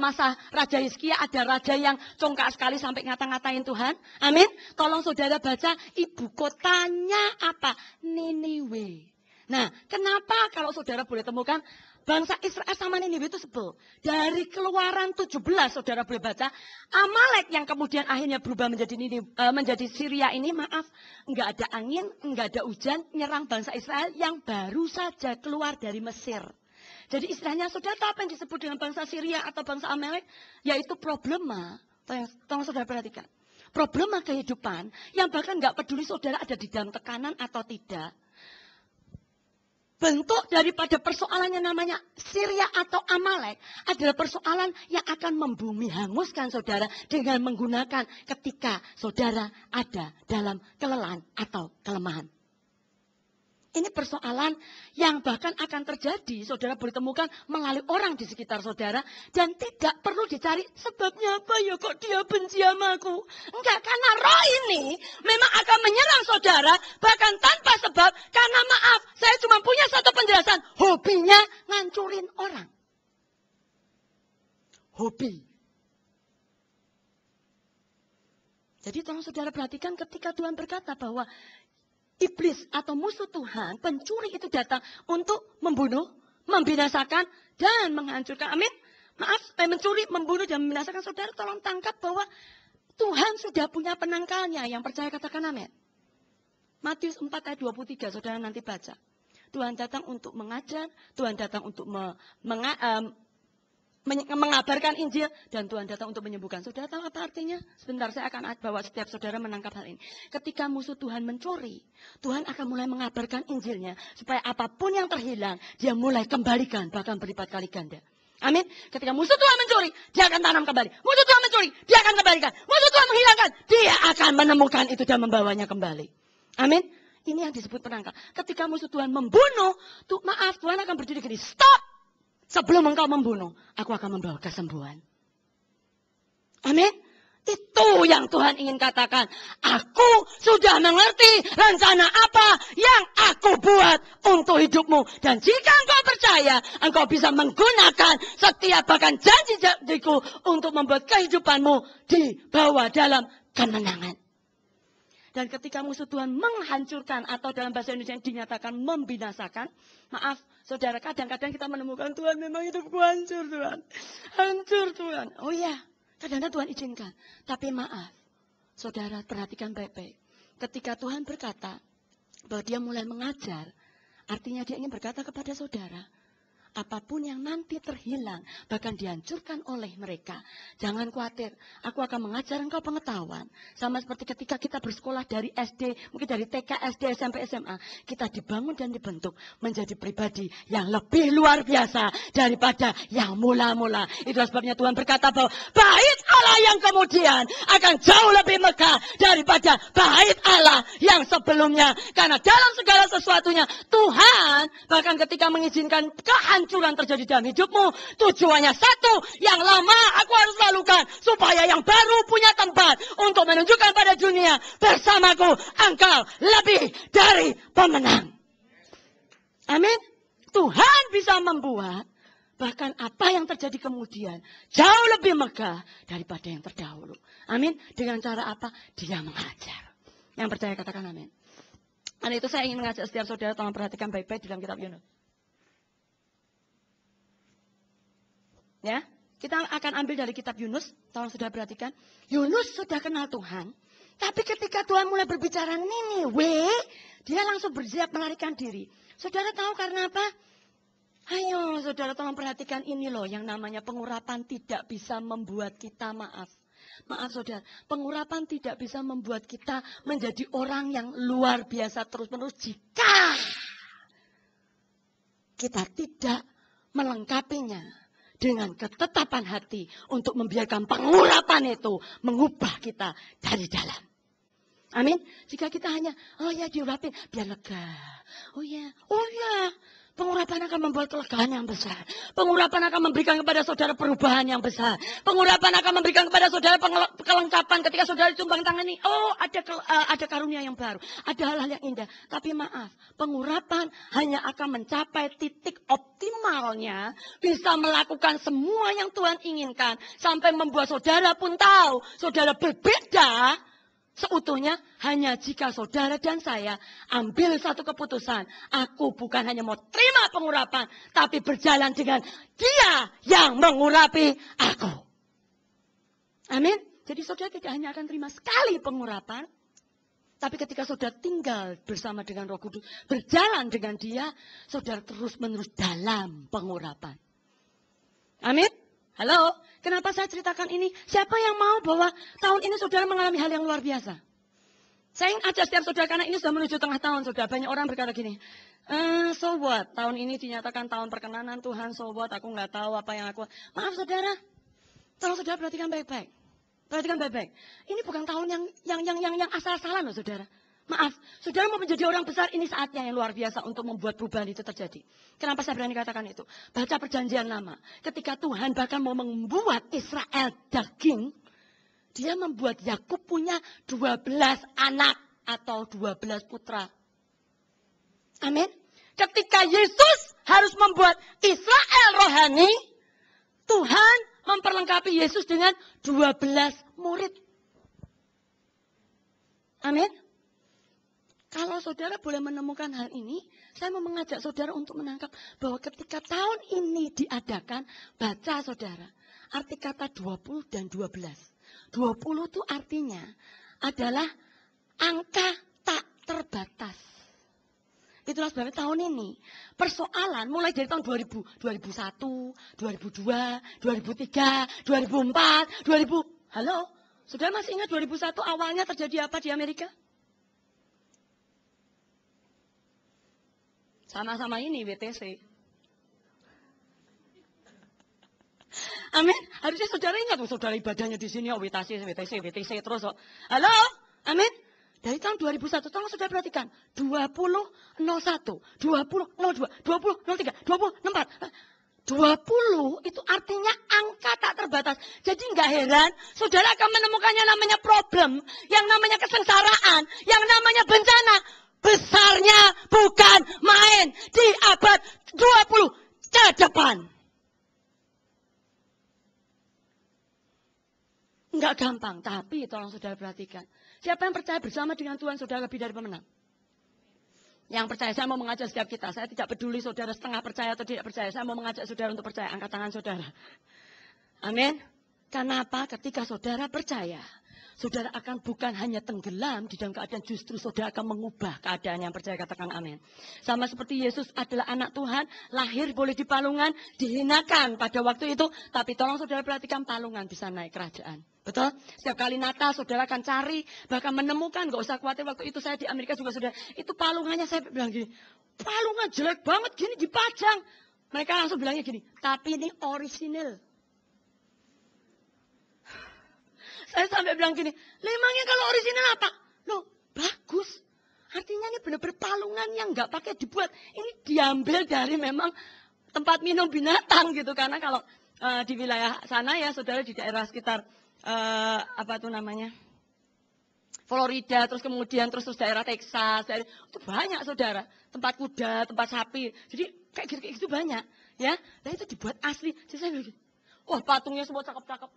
masa Raja Hizkia, ada raja yang congkak sekali sampai ngata-ngatain Tuhan? Amin. Tolong saudara baca ibu kotanya apa? Niniwe. Nah, kenapa kalau saudara boleh temukan bangsa Israel sama Niniwe itu sebel. Dari Keluaran 17 saudara boleh baca, Amalek yang kemudian akhirnya berubah menjadi Syria ini, maaf, enggak ada angin, enggak ada hujan, nyerang bangsa Israel yang baru saja keluar dari Mesir. Jadi istilahnya saudara tahu apa yang disebut dengan bangsa Syria atau bangsa Amalek? Yaitu problema. Tolong saudara perhatikan. Problema kehidupan yang bahkan enggak peduli saudara ada di dalam tekanan atau tidak. Bentuk daripada persoalannya namanya Syria atau Amalek adalah persoalan yang akan membumi hanguskan saudara dengan menggunakan ketika saudara ada dalam kelelahan atau kelemahan. Ini persoalan yang bahkan akan terjadi, saudara boleh temukan melalui orang di sekitar saudara. Dan tidak perlu dicari sebabnya apa ya kok dia benci sama aku. Enggak, karena roh ini memang akan menyerang saudara, bahkan tanpa sebab. Karena maaf, saya cuma punya satu penjelasan, hobinya ngancurin orang. Hobi. Jadi tolong saudara perhatikan ketika Tuhan berkata bahwa iblis atau musuh Tuhan, pencuri itu datang untuk membunuh, membinasakan, dan menghancurkan. Amin. Maaf, mencuri, membunuh, dan membinasakan. Saudara tolong tangkap bahwa Tuhan sudah punya penangkalnya. Yang percaya katakan amin. Matius 4 ayat 23, saudara nanti baca. Tuhan datang untuk mengajar, Tuhan datang untuk mengabarkan Injil, dan Tuhan datang untuk menyembuhkan. Saudara tahu apa artinya? Sebentar, saya akan bawa setiap saudara menangkap hal ini. Ketika musuh Tuhan mencuri, Tuhan akan mulai mengabarkan Injilnya, supaya apapun yang terhilang, dia mulai kembalikan, bahkan berlipat kali ganda. Amin. Ketika musuh Tuhan mencuri, dia akan tanam kembali. Musuh Tuhan mencuri, dia akan kembalikan. Musuh Tuhan menghilangkan, dia akan menemukan itu dan membawanya kembali. Amin. Ini yang disebut penangkal. Ketika musuh Tuhan membunuh, maaf, Tuhan akan berdiri gini, stop! Sebelum engkau membunuh, aku akan membawa kesembuhan. Amin. Itu yang Tuhan ingin katakan. Aku sudah mengerti rencana apa yang aku buat untuk hidupmu. Dan jika engkau percaya engkau bisa menggunakan setiap bahkan janji-janjiku untuk membuat kehidupanmu dibawa dalam kemenangan. Dan ketika musuh Tuhan menghancurkan atau dalam bahasa Indonesia yang dinyatakan membinasakan. Maaf, saudara, kadang-kadang kita menemukan Tuhan memang hidupku hancur Tuhan. Hancur Tuhan. Oh iya, kadang-kadang Tuhan izinkan. Tapi maaf, saudara perhatikan baik-baik. Ketika Tuhan berkata bahwa dia mulai mengajar, artinya dia ingin berkata kepada saudara, apapun yang nanti terhilang, bahkan dihancurkan oleh mereka, jangan khawatir, aku akan mengajar engkau pengetahuan. Sama seperti ketika kita bersekolah dari SD, mungkin dari TK, SD, SMP, SMA, kita dibangun dan dibentuk menjadi pribadi yang lebih luar biasa daripada yang mula-mula. Itulah sebabnya Tuhan berkata bahwa bait Allah yang kemudian akan jauh lebih megah daripada bait Allah yang sebelumnya. Karena dalam segala sesuatunya, Tuhan bahkan ketika mengizinkan kehancuran terjadi dalam hidupmu, tujuannya satu, yang lama aku harus lakukan supaya yang baru punya tempat untuk menunjukkan pada dunia, bersamaku engkau lebih dari pemenang. Amin. Tuhan bisa membuat bahkan apa yang terjadi kemudian jauh lebih megah daripada yang terdahulu. Amin. Dengan cara apa? Dia mengajar. Yang percaya katakan amin. Karena itu saya ingin mengajak setiap saudara tolong perhatikan baik-baik di dalam kitab Yunus. Ya, kita akan ambil dari kitab Yunus. Tolong sudah perhatikan. Yunus sudah kenal Tuhan. Tapi ketika Tuhan mulai berbicara Niniwe, dia langsung bersiap melarikan diri. Saudara tahu karena apa? Ayo saudara tolong perhatikan ini loh. Yang namanya pengurapan tidak bisa membuat kita maaf. Maaf saudara, pengurapan tidak bisa membuat kita menjadi orang yang luar biasa terus-menerus jika kita tidak melengkapinya dengan ketetapan hati untuk membiarkan pengurapan itu mengubah kita dari dalam. Amin. Jika kita hanya, oh ya diurapin, biar lega. Oh ya, pengurapan akan membuat kelegaan yang besar. Pengurapan akan memberikan kepada saudara perubahan yang besar. Pengurapan akan memberikan kepada saudara kelengkapan ketika saudara tumbang tangani. Oh, ada karunia yang baru. Ada hal-hal yang indah. Tapi maaf, pengurapan hanya akan mencapai titik optimalnya. Bisa melakukan semua yang Tuhan inginkan. Sampai membuat saudara pun tahu. Saudara berbeda. Seutuhnya hanya jika saudara dan saya ambil satu keputusan. Aku bukan hanya mau terima pengurapan. Tapi berjalan dengan Dia yang mengurapi aku. Amin. Jadi saudara tidak hanya akan terima sekali pengurapan. Tapi ketika saudara tinggal bersama dengan Roh Kudus. Berjalan dengan Dia. Saudara terus menerus dalam pengurapan. Amin. Halo, kenapa saya ceritakan ini? Siapa yang mau bahwa tahun ini saudara mengalami hal yang luar biasa? Saya ingin ajak setiap saudara, karena ini sudah menuju tengah tahun, saudara. Banyak orang berkata gini, so what? Tahun ini dinyatakan tahun perkenanan Tuhan, so what? Aku nggak tahu apa yang aku... Maaf saudara, tolong saudara perhatikan baik-baik. Perhatikan baik-baik. Ini bukan tahun yang asal-asalan loh saudara. Maaf, saudara mau menjadi orang besar, ini saatnya yang luar biasa untuk membuat perubahan itu terjadi. Kenapa saya berani katakan itu? Baca perjanjian lama. Ketika Tuhan bahkan mau membuat Israel daging, dia membuat Yakub punya 12 anak atau 12 putra. Amin. Ketika Yesus harus membuat Israel rohani, Tuhan memperlengkapi Yesus dengan 12 murid. Amin. Kalau saudara boleh menemukan hal ini, saya mau mengajak saudara untuk menangkap bahwa ketika tahun ini diadakan, baca saudara, arti kata 20 dan 12. 20 itu artinya adalah angka tak terbatas. Itulah sebabnya tahun ini, persoalan mulai dari tahun 2000, 2001, 2002, 2003, 2004, 2000. Halo, saudara masih ingat 2001 awalnya terjadi apa di Amerika? Sama-sama ini WTC. Amin. Harusnya saudara ingat, saudara ibadahnya di sini, WTC terus. Halo, amin. Dari tahun 2001, tolong saudara perhatikan. 2001, 2002, 2003, 2004. 20 itu artinya angka tak terbatas. Jadi nggak heran, saudara akan menemukannya namanya problem, yang namanya kesengsaraan, yang namanya bencana. Besarnya bukan main di abad 20. depan. Enggak gampang, tapi tolong saudara perhatikan. Siapa yang percaya bersama dengan Tuhan, saudara lebih dari pemenang. Yang percaya, saya mau mengajak setiap kita. Saya tidak peduli saudara setengah percaya atau tidak percaya. Saya mau mengajak saudara untuk percaya. Angkat tangan saudara. Amin. Karena apa? Ketika saudara percaya, saudara akan bukan hanya tenggelam di dalam keadaan, justru saudara akan mengubah keadaan. Yang percaya katakan amin. Sama seperti Yesus adalah anak Tuhan, lahir boleh di palungan, dihinakan pada waktu itu. Tapi tolong saudara perhatikan, palungan bisa naik kerajaan. Betul? Setiap kali Natal saudara akan cari, bahkan menemukan, gak usah khawatir. Waktu itu saya di Amerika juga saudara, itu palungannya saya bilang gini, palungan jelek banget gini dipajang. Mereka langsung bilangnya gini, tapi ini orisinil. Saya sampai bilang gini, memangnya kalau orisinal apa? Loh, bagus. Artinya ini benar-benar palungan yang nggak pakai dibuat. Ini diambil dari memang tempat minum binatang gitu. Karena kalau di wilayah sana ya, saudara di daerah sekitar apa tuh namanya, Florida, terus kemudian terus daerah Texas, itu banyak saudara. Tempat kuda, tempat sapi. Jadi kayak gitu banyak. Ya, dan itu dibuat asli. Jadi saya bilang, wah patungnya semua cakep-cakep.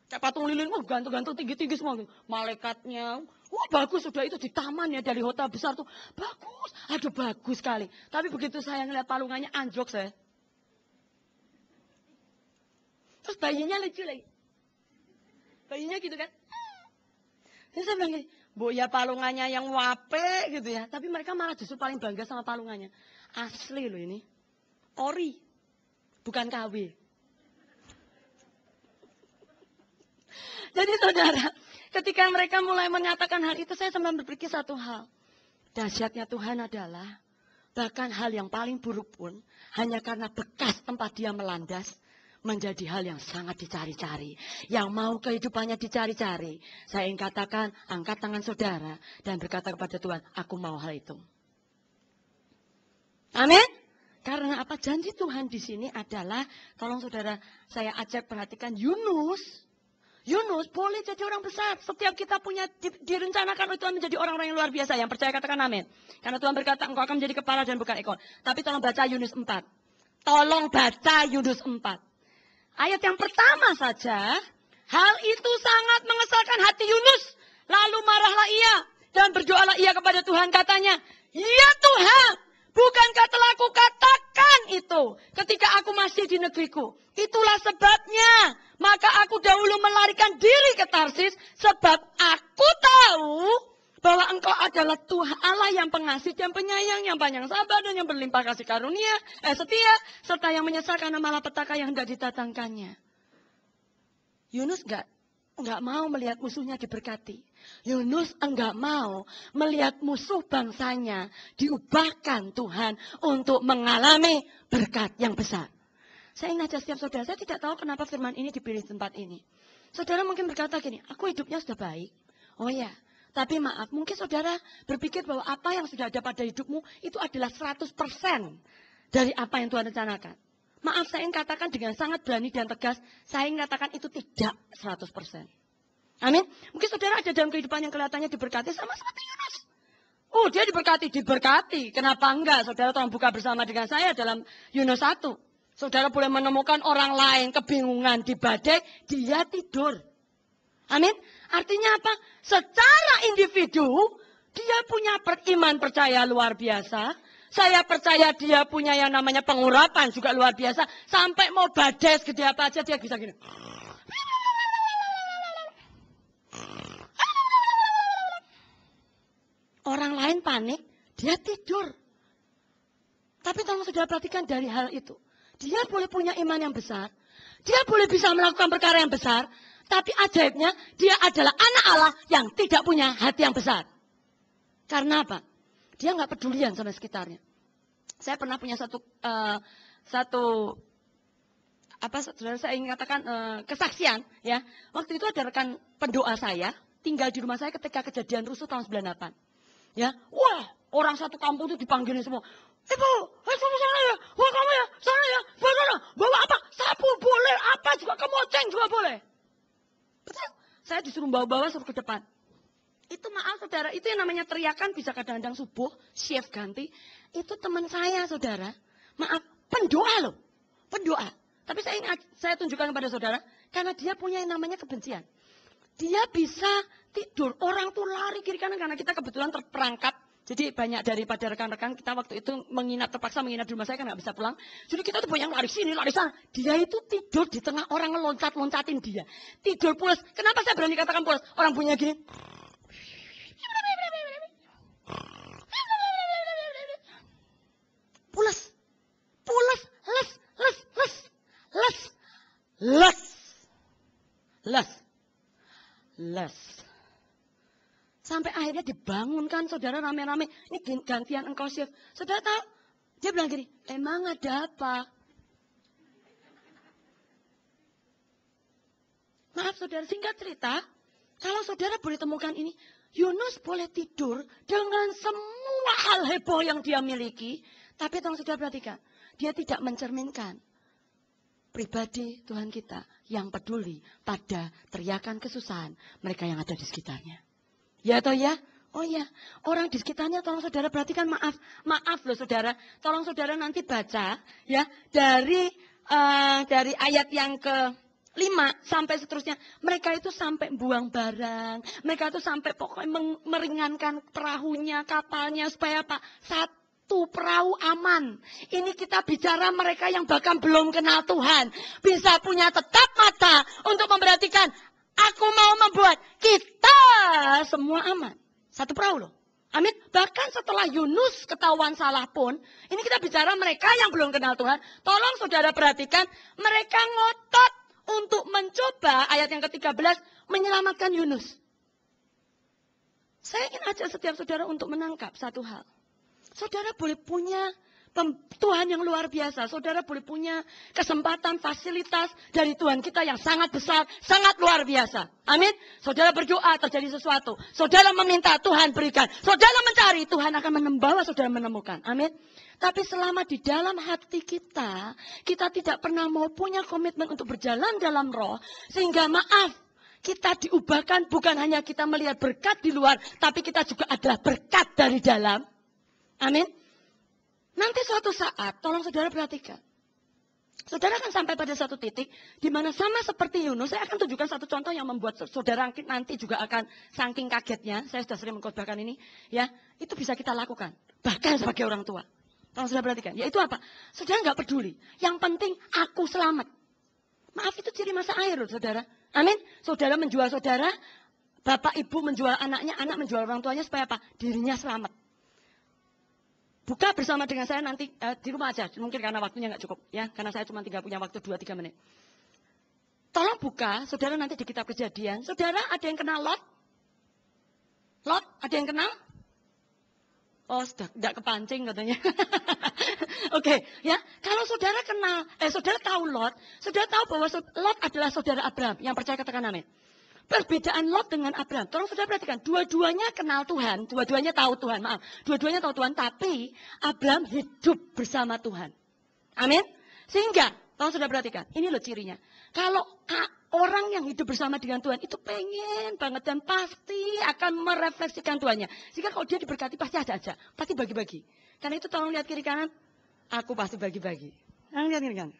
Kayak patung lilin, wah gantung-gantung tinggi-tinggi semua. Malaikatnya, wah bagus sudah itu di taman ya dari hotel besar tuh. Bagus, aduh bagus sekali. Tapi begitu saya ngeliat palungannya anjlok saya. Terus bayinya lucu lagi. Bayinya gitu kan. Terus saya bilang gini, bu ya palungannya yang wape gitu ya. Tapi mereka malah justru paling bangga sama palungannya. Asli loh ini. Ori, bukan KW. Jadi saudara, ketika mereka mulai menyatakan hal itu, saya sempat berpikir satu hal. Dahsyatnya Tuhan adalah, bahkan hal yang paling buruk pun, hanya karena bekas tempat dia melandas, menjadi hal yang sangat dicari-cari. Yang mau kehidupannya dicari-cari. Saya ingin katakan, angkat tangan saudara, dan berkata kepada Tuhan, aku mau hal itu. Amin. Karena apa? Janji Tuhan di sini adalah, tolong saudara, saya ajak perhatikan Yunus boleh jadi orang besar. Setiap kita punya direncanakan oleh Tuhan menjadi orang-orang yang luar biasa. Yang percaya katakan amin. Karena Tuhan berkata engkau akan menjadi kepala dan bukan ekor. Tapi tolong baca Yunus 4. Tolong baca Yunus 4. Ayat yang pertama saja. Hal itu sangat mengesalkan hati Yunus. Lalu marahlah ia. Dan berdoalah ia kepada Tuhan katanya. Ya Tuhan, bukankah telah aku katakan itu ketika aku masih di negeriku. Itulah sebabnya. Maka aku dahulu melarikan diri ke Tarsis. Sebab aku tahu bahwa engkau adalah Tuhan Allah yang pengasih dan penyayang, yang panjang sabar dan yang berlimpah kasih karunia, setia, serta yang menyesal karena malapetaka yang hendak didatangkannya. Yunus enggak mau melihat musuhnya diberkati. Yunus enggak mau melihat musuh bangsanya diubahkan Tuhan untuk mengalami berkat yang besar. Saya ingin ajak setiap saudara, saya tidak tahu kenapa firman ini dipilih tempat ini. Saudara mungkin berkata gini, aku hidupnya sudah baik. Oh ya, tapi maaf, mungkin saudara berpikir bahwa apa yang sudah ada pada hidupmu itu adalah 100% dari apa yang Tuhan rencanakan. Maaf, saya ingin katakan dengan sangat berani dan tegas, saya ingin katakan itu tidak 100%. Amin. Mungkin saudara ada dalam kehidupan yang kelihatannya diberkati sama seperti Yunus. Oh, dia diberkati. Kenapa enggak? Saudara tolong buka bersama dengan saya dalam Yunus 1. Saudara boleh menemukan orang lain kebingungan di badai, dia tidur. Amin. Artinya apa? Secara individu, dia punya iman percaya luar biasa. Saya percaya dia punya yang namanya pengurapan juga luar biasa. Sampai mau badai segede apa aja dia bisa gini. Orang lain panik, dia tidur. Tapi tolong saudara perhatikan dari hal itu. Dia boleh punya iman yang besar. Dia boleh bisa melakukan perkara yang besar. Tapi ajaibnya, dia adalah anak Allah yang tidak punya hati yang besar. Karena apa? Dia nggak pedulian sama sekitarnya. Saya pernah punya saudara saya ingin katakan kesaksian. Ya, waktu itu ada rekan pendoa saya, tinggal di rumah saya ketika kejadian rusuh tahun 98. Ya, wah, orang satu kampung itu dipanggilin semua. Ibu, kamu sana ya, wah kamu ya, sana ya, bawa apa? Sapu boleh, apa juga, kemoceng juga boleh. Betul? Saya disuruh bawa-bawa suruh ke depan. Itu maaf saudara, itu yang namanya teriakan bisa kadang-kadang subuh, shift ganti. Itu teman saya saudara, maaf, pendoa loh. pendoa. Tapi saya tunjukkan kepada saudara, karena dia punya yang namanya kebencian. Dia bisa tidur, orang tuh lari kiri kanan karena kita kebetulan terperangkap. Jadi banyak daripada rekan-rekan kita waktu itu terpaksa menginap di rumah saya kan nggak bisa pulang. Jadi kita tuh banyak lari sini, lari sana. Dia itu tidur di tengah orang ngeloncat-loncatin dia. Tidur pulas. Kenapa saya berani katakan pulas? Orang punya gini. Pulas. Pulas. Les. Sampai akhirnya dibangunkan saudara rame-rame. Ini gantian engkau shift. Saudara tahu? Dia bilang gini, emang ada apa? Maaf saudara, singkat cerita. Kalau saudara boleh temukan ini. Yunus boleh tidur dengan semua hal heboh yang dia miliki. Tapi tolong saudara perhatikan. Dia tidak mencerminkan pribadi Tuhan kita yang peduli pada teriakan kesusahan mereka yang ada di sekitarnya. Ya atau ya? Oh ya, orang di sekitarnya tolong saudara perhatikan, maaf loh saudara. Tolong saudara nanti baca ya dari ayat yang ke-5 sampai seterusnya. Mereka itu sampai buang barang, mereka itu sampai pokoknya meringankan perahunya, kapalnya supaya apa? Satu perahu aman. Ini kita bicara mereka yang bahkan belum kenal Tuhan. Bisa punya tetap mata untuk memperhatikan. Aku mau membuat kita semua aman. Satu perahu loh. Amin. Bahkan setelah Yunus ketahuan salah pun. Ini kita bicara mereka yang belum kenal Tuhan. Tolong saudara perhatikan. Mereka ngotot untuk mencoba ayat yang ke-13. Menyelamatkan Yunus. Saya ingin ajak setiap saudara untuk menangkap satu hal. Saudara boleh punya Tuhan yang luar biasa. Saudara boleh punya kesempatan, fasilitas dari Tuhan kita yang sangat besar, sangat luar biasa. Amin. Saudara berdoa terjadi sesuatu. Saudara meminta Tuhan berikan. Saudara mencari, Tuhan akan membawa saudara menemukan. Amin. Tapi selama di dalam hati kita, kita tidak pernah mau punya komitmen untuk berjalan dalam roh. Sehingga maaf, kita diubahkan bukan hanya kita melihat berkat di luar, tapi kita juga adalah berkat dari dalam. Amin. Nanti suatu saat, tolong saudara perhatikan. Saudara akan sampai pada satu titik, di mana sama seperti Yunus, saya akan tunjukkan satu contoh yang membuat saudara nanti juga akan saking kagetnya, saya sudah sering mengkhotbahkan ini, ya, itu bisa kita lakukan. Bahkan sebagai orang tua. Tolong saudara perhatikan, yaitu apa? Saudara nggak peduli, yang penting aku selamat. Maaf, itu ciri masa akhir loh saudara. Amin. Saudara menjual saudara, bapak ibu menjual anaknya, anak menjual orang tuanya supaya apa? Dirinya selamat. Buka bersama dengan saya nanti di rumah aja. Mungkin karena waktunya nggak cukup. Ya, karena saya cuma punya waktu 2-3 menit. Tolong buka, saudara nanti di kitab Kejadian. Saudara ada yang kenal Lot? Lot, ada yang kenal? Oh, sudah nggak kepancing katanya. Oke, ya. Kalau saudara kenal, saudara tahu Lot. Saudara tahu bahwa Lot adalah saudara Abraham. Yang percaya katakan amin. Perbedaan Lot dengan Abraham. Tolong saudara perhatikan. Dua-duanya kenal Tuhan. Dua-duanya tahu Tuhan. Maaf. Dua-duanya tahu Tuhan. Tapi Abraham hidup bersama Tuhan. Amin. Sehingga, tolong saudara perhatikan. Ini loh cirinya. Kalau orang yang hidup bersama dengan Tuhan. Itu pengen banget. Dan pasti akan merefleksikan Tuhannya. Sehingga kalau dia diberkati pasti ada aja. Pasti bagi-bagi. Karena itu tolong lihat kiri kanan. Aku pasti bagi-bagi. Lihat kiri kanan.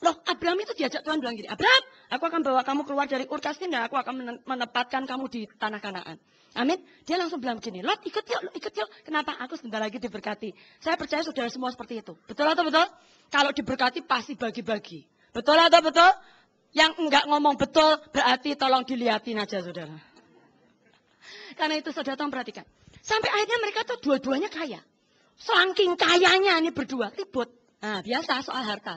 Loh, Abraham itu diajak Tuhan bilang gini, Abraham, aku akan bawa kamu keluar dari Ur Kasdim dan aku akan menempatkan kamu di tanah Kanaan. Amin. Dia langsung bilang begini, Lot ikut yuk. Kenapa? Aku sebentar lagi diberkati. Saya percaya saudara semua seperti itu. Betul atau betul? Kalau diberkati pasti bagi-bagi. Betul atau betul? Yang enggak ngomong betul berarti tolong dilihatin aja saudara. Karena itu saudara tolong perhatikan. Sampai akhirnya mereka tuh dua-duanya kaya. Saking kayanya ini berdua ribut. Nah, biasa soal harta.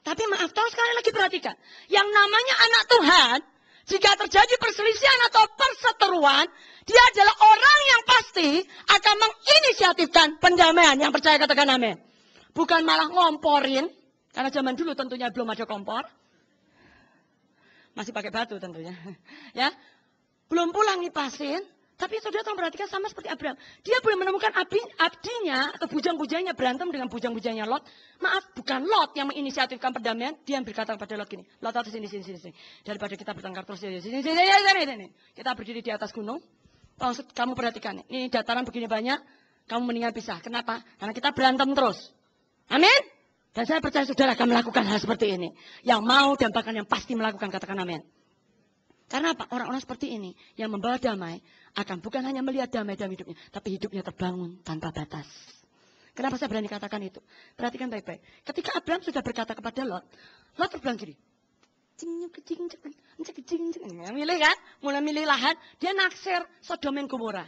Tapi maaf, tolong sekali lagi perhatikan. Yang namanya anak Tuhan, jika terjadi perselisihan atau perseteruan, dia adalah orang yang pasti akan menginisiatifkan pendamaian. Yang percaya katakan amin. Bukan malah ngomporin, karena zaman dulu tentunya belum ada kompor. Masih pakai batu tentunya. Ya, belum pulang ngipasin. Tapi saudara tolong perhatikan sama seperti Abraham. Dia boleh menemukan abdinya atau bujang-bujangnya berantem dengan bujang-bujangnya Lot. Maaf, bukan Lot yang menginisiatifkan perdamaian. Dia yang berkata kepada Lot gini. Lot atas sini. Daripada kita bertengkar terus. Sini. Kita berdiri di atas gunung. Tolong kamu perhatikan. Ini dataran begini banyak. Kamu mendingan pisah. Kenapa? Karena kita berantem terus. Amin. Dan saya percaya saudara akan melakukan hal seperti ini. Yang mau dan bahkan yang pasti melakukan, katakan amin. Karena apa? Orang-orang seperti ini yang membawa damai akan bukan hanya melihat damai dalam hidupnya, tapi hidupnya terbangun tanpa batas. Kenapa saya berani katakan itu? Perhatikan baik-baik. Ketika Abraham sudah berkata kepada Lot, Lot terbilang gini. Milih kan? Mulai milih lahan, dia naksir Sodom dan Gomora.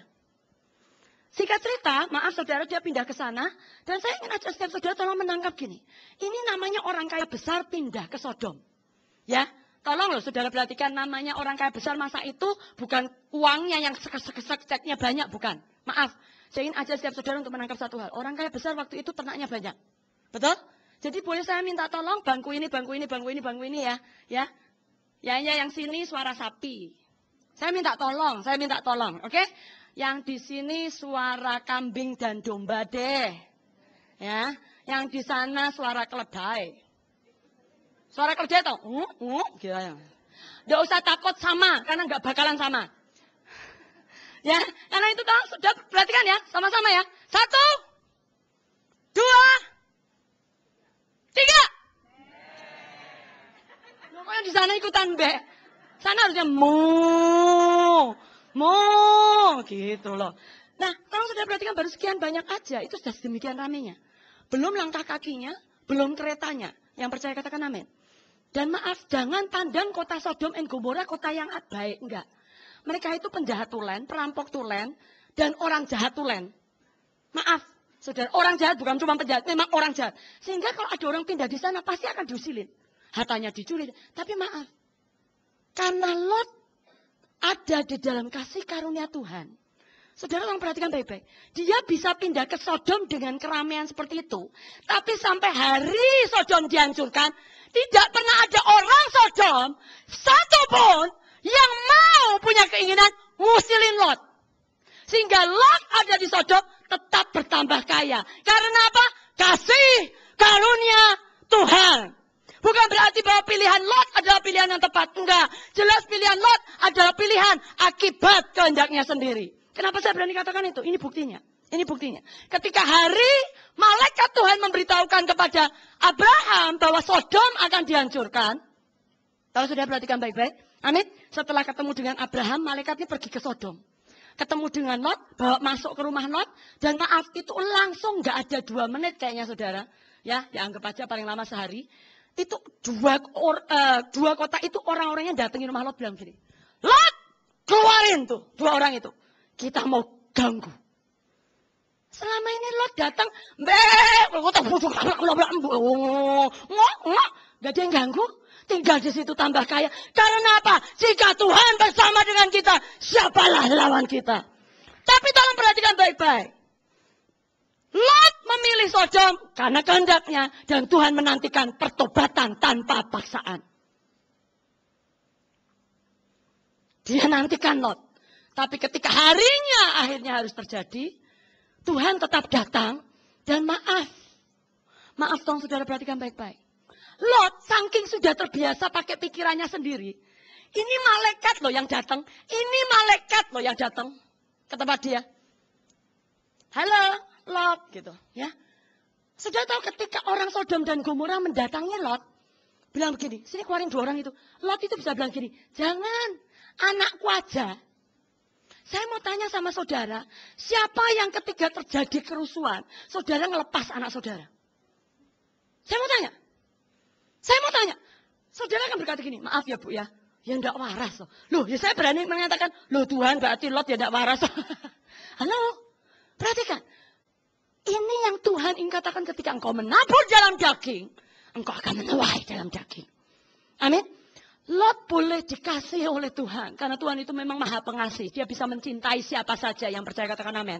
Singkat cerita, maaf saudara, dia pindah ke sana. Dan saya ingin ajak setiap saudara tolong menangkap gini. Ini namanya orang kaya besar pindah ke Sodom. Ya, tolong loh saudara perhatikan, namanya orang kaya besar masa itu bukan uangnya yang sekesek ceknya banyak, bukan. Maaf, saya ingin ajak setiap saudara untuk menangkap satu hal. Orang kaya besar waktu itu ternaknya banyak. Betul? Jadi boleh saya minta tolong bangku ini ya. Ya. Yang sini suara sapi. Saya minta tolong, oke? Yang di sini suara kambing dan domba deh. Ya, yang di sana suara keledai. Suara keledai toh? Gitu ya. Nggak usah takut sama, karena nggak bakalan sama. Ya, karena itu toh, sudah perhatikan ya, sama-sama ya. 1, 2, 3. Pokoknya di sana ikutan be. Sana harusnya gitu loh. Nah, kalau sudah perhatikan baru sekian banyak aja, itu sudah sedemikian ramenya. Belum langkah kakinya, belum keretanya. Yang percaya katakan amin. Dan maaf, jangan pandang kota Sodom dan Gomora kota yang baik, enggak. Mereka itu penjahat tulen, perampok tulen, dan orang jahat tulen. Maaf, saudara, orang jahat bukan cuma penjahat, memang orang jahat. Sehingga kalau ada orang pindah di sana, pasti akan diusilin. Hartanya dicuri. Tapi maaf, karena Lot ada di dalam kasih karunia Tuhan. Saudara tolong perhatikan baik-baik. Dia bisa pindah ke Sodom dengan keramaian seperti itu. Tapi sampai hari Sodom dihancurkan, tidak pernah ada orang Sodom satupun yang mau punya keinginan ngusilin Lot. Sehingga Lot ada di Sodom tetap bertambah kaya. Karena apa? Kasih karunia Tuhan. Bukan berarti bahwa pilihan Lot adalah pilihan yang tepat. Enggak. Jelas pilihan Lot adalah pilihan akibat kehendaknya sendiri. Kenapa saya berani katakan itu? Ini buktinya. Ketika hari malaikat Tuhan memberitahukan kepada Abraham bahwa Sodom akan dihancurkan. Kalau sudah perhatikan baik-baik. Amin. Setelah ketemu dengan Abraham, malaikatnya pergi ke Sodom. Ketemu dengan Lot, bawa masuk ke rumah Lot. Dan maaf, itu langsung nggak ada 2 menit kayaknya saudara. Ya, dianggap aja paling lama sehari. Itu dua kota itu orang-orangnya datengin rumah Lot bilang gini. Lot, keluarin tuh 2 orang itu. Kita mau ganggu. Selama ini Lot datang, nggak ada yang ganggu. Tinggal di situ tambah kaya. Karena apa? Jika Tuhan bersama dengan kita, siapalah lawan kita? Tapi tolong perhatikan baik-baik. Lot memilih Sodom karena kehendaknya. Dan Tuhan menantikan pertobatan tanpa paksaan. Dia nantikan Lot. Tapi ketika harinya akhirnya harus terjadi, Tuhan tetap datang. Dan maaf. Maaf tolong saudara perhatikan baik-baik. Lot saking sudah terbiasa pakai pikirannya sendiri. Ini malaikat loh yang datang. Ke tempat dia. Halo, Lot gitu ya. Sudah tahu ketika orang Sodom dan Gomora mendatangi Lot, bilang begini, sini keluarin 2 orang itu. Lot itu bisa bilang gini, jangan, anakku aja. Saya mau tanya sama saudara, siapa yang ketika terjadi kerusuhan, saudara ngelepas anak saudara? Saya mau tanya, saudara akan berkata gini, maaf ya Bu ya enggak waras loh. Loh ya saya berani mengatakan, loh Tuhan berarti Lot ya enggak waras. Halo, perhatikan. Ini yang Tuhan ingin katakan ketika engkau menabur dalam daging, engkau akan menuai dalam daging. Amin. Lot boleh dikasih oleh Tuhan. Karena Tuhan itu memang maha pengasih. Dia bisa mencintai siapa saja yang percaya katakan amin.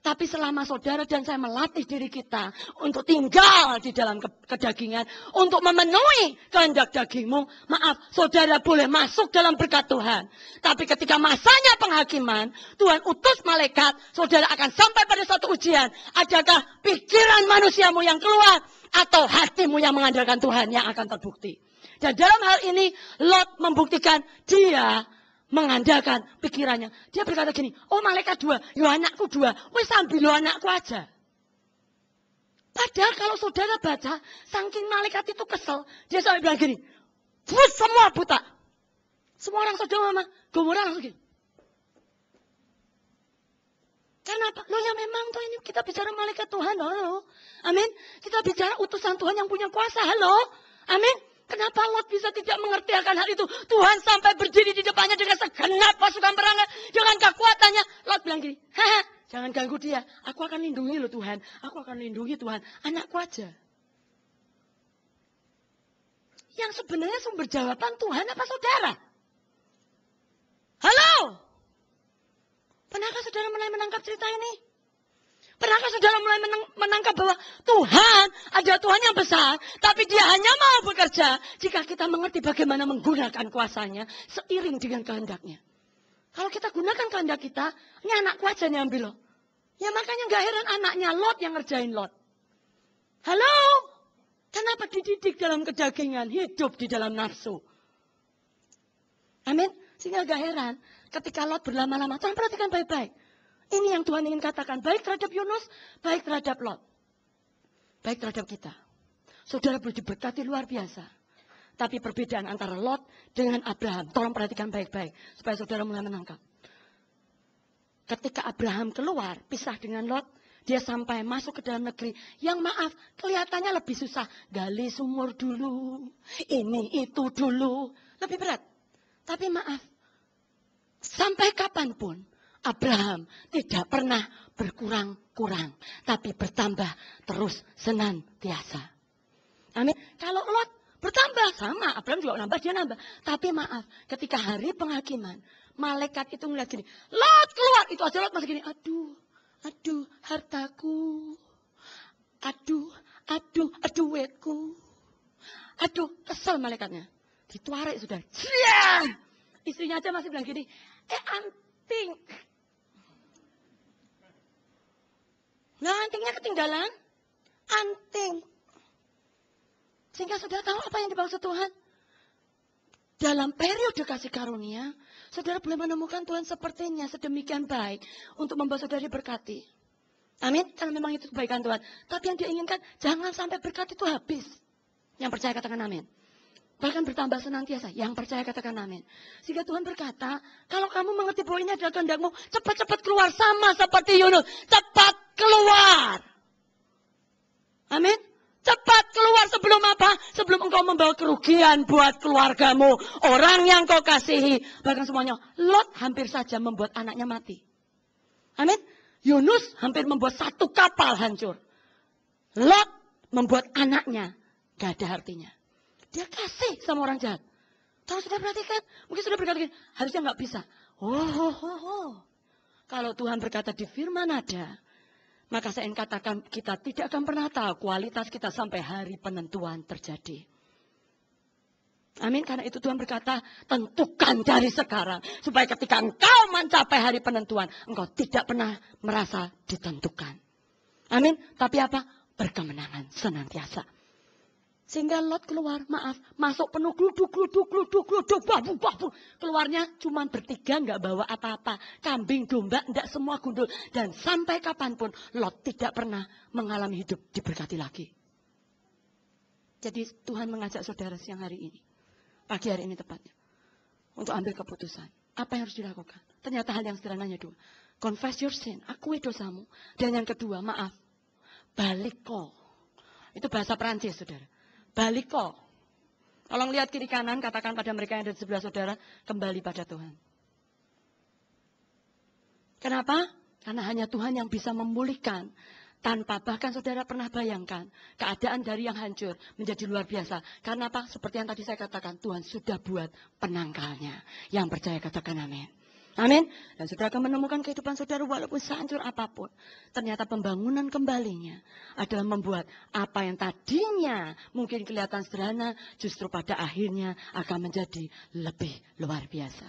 Tapi selama saudara dan saya melatih diri kita untuk tinggal di dalam kedagingan, untuk memenuhi kehendak dagingmu, maaf, saudara boleh masuk dalam berkat Tuhan. Tapi ketika masanya penghakiman, Tuhan utus malaikat, saudara akan sampai pada satu ujian. Adakah pikiran manusiamu yang keluar atau hatimu yang mengandalkan Tuhan yang akan terbukti? Dan dalam hal ini, Lot membuktikan dia mengandalkan pikirannya. Dia berkata gini, oh malaikat 2, yo anakku 2, wis ambil lo anakku aja. Padahal kalau saudara baca, saking malaikat itu kesel, dia sampai bilang gini, "Bus semua buta." Semua orang Sodoma, Gomora langsung gini. Kenapa? Loh ya memang tuh ini kita bicara malaikat Tuhan, halo. Amin. Kita bicara utusan Tuhan yang punya kuasa, halo. Amin. Kenapa Lot bisa tidak mengerti akan hal itu? Tuhan sampai berdiri di depannya dengan segenap pasukan perangnya, dengan kekuatannya. Lot bilang gini, haha, jangan ganggu dia. Aku akan lindungi lo Tuhan. Aku akan lindungi Tuhan. Anakku aja. Yang sebenarnya sumber jawaban Tuhan apa saudara? Halo? Pernahkah saudara mulai menangkap cerita ini? Pernahkah saudara mulai menangkap bahwa Tuhan, ada Tuhan yang besar, tapi dia hanya mau bekerja jika kita mengerti bagaimana menggunakan kuasanya seiring dengan kehendaknya. Kalau kita gunakan kehendak kita, ini anakku aja yang ambil loh. Ya makanya gak heran anaknya Lot yang ngerjain Lot. Halo? Kenapa dididik dalam kedagingan, hidup di dalam nafsu? Amin? Sehingga gak heran ketika Lot berlama-lama, Tuhan perhatikan baik-baik. Ini yang Tuhan ingin katakan, baik terhadap Yunus, baik terhadap Lot. Baik terhadap kita. Saudara boleh diberkati luar biasa. Tapi perbedaan antara Lot dengan Abraham, tolong perhatikan baik-baik, supaya saudara mulai menangkap. Ketika Abraham keluar, pisah dengan Lot, dia sampai masuk ke dalam negeri. Yang maaf, kelihatannya lebih susah. Gali sumur dulu, ini itu dulu. Lebih berat. Tapi maaf, sampai kapanpun, Abraham tidak pernah berkurang-kurang, tapi bertambah terus senantiasa. Amin. Kalau Lot bertambah sama, Abraham juga nambah, dia nambah. Tapi maaf, ketika hari penghakiman, malaikat itu ngeliat gini, Lot keluar, itu aja Lot masih gini, aduh hartaku, aduh wetku, kesel malaikatnya, dituarek sudah. Istrinya aja masih bilang gini, anting. Nah, antingnya ketinggalan. Anting. Sehingga saudara tahu apa yang dimaksud Tuhan? Dalam periode kasih karunia, saudara boleh menemukan Tuhan sepertinya sedemikian baik untuk membawa saudara diberkati. Amin. Karena memang itu kebaikan Tuhan. Tapi yang dia inginkan, jangan sampai berkat itu habis. Yang percaya katakan amin. Bahkan bertambah senantiasa. Yang percaya katakan amin. Sehingga Tuhan berkata, kalau kamu mengerti bahwa ini adalah kehendakmu, cepat-cepat keluar sama seperti Yunus. Cepat keluar. Amin. Cepat keluar sebelum apa? Sebelum engkau membawa kerugian buat keluargamu. Orang yang kau kasihi. Bahkan semuanya. Lot hampir saja membuat anaknya mati. Amin. Yunus hampir membuat satu kapal hancur. Lot membuat anaknya gak ada artinya. Dia kasih sama orang jahat. Kalau sudah perhatikan, mungkin sudah berkata, harusnya nggak bisa. Kalau Tuhan berkata di firman ada, maka saya ingin katakan kita tidak akan pernah tahu kualitas kita sampai hari penentuan terjadi. Amin. Karena itu Tuhan berkata, tentukan dari sekarang. Supaya ketika engkau mencapai hari penentuan, engkau tidak pernah merasa ditentukan. Amin. Tapi apa? Berkemenangan senantiasa. Sehingga Lot keluar, masuk penuh gluduk, babu. Keluarnya cuma bertiga, nggak bawa apa-apa. Kambing, domba, enggak semua gundul. Dan sampai kapanpun, Lot tidak pernah mengalami hidup diberkati lagi. Jadi Tuhan mengajak saudara siang hari ini, pagi hari ini tepatnya, untuk ambil keputusan. Apa yang harus dilakukan? Ternyata hal yang sederhananya dua. Confess your sin, akui dosamu. Dan yang kedua, baliko. Itu bahasa Perancis, saudara. Baliko. Tolong lihat kiri kanan, katakan pada mereka yang ada di sebelah saudara, kembali pada Tuhan. Kenapa? Karena hanya Tuhan yang bisa memulihkan. Tanpa bahkan saudara pernah bayangkan, keadaan dari yang hancur menjadi luar biasa. Karena apa? Seperti yang tadi saya katakan, Tuhan sudah buat penangkalnya. Yang percaya katakan amin. Amin. Dan saudara akan menemukan kehidupan saudara walaupun sehancur apapun. Ternyata pembangunan kembalinya adalah membuat apa yang tadinya mungkin kelihatan sederhana, justru pada akhirnya akan menjadi lebih luar biasa.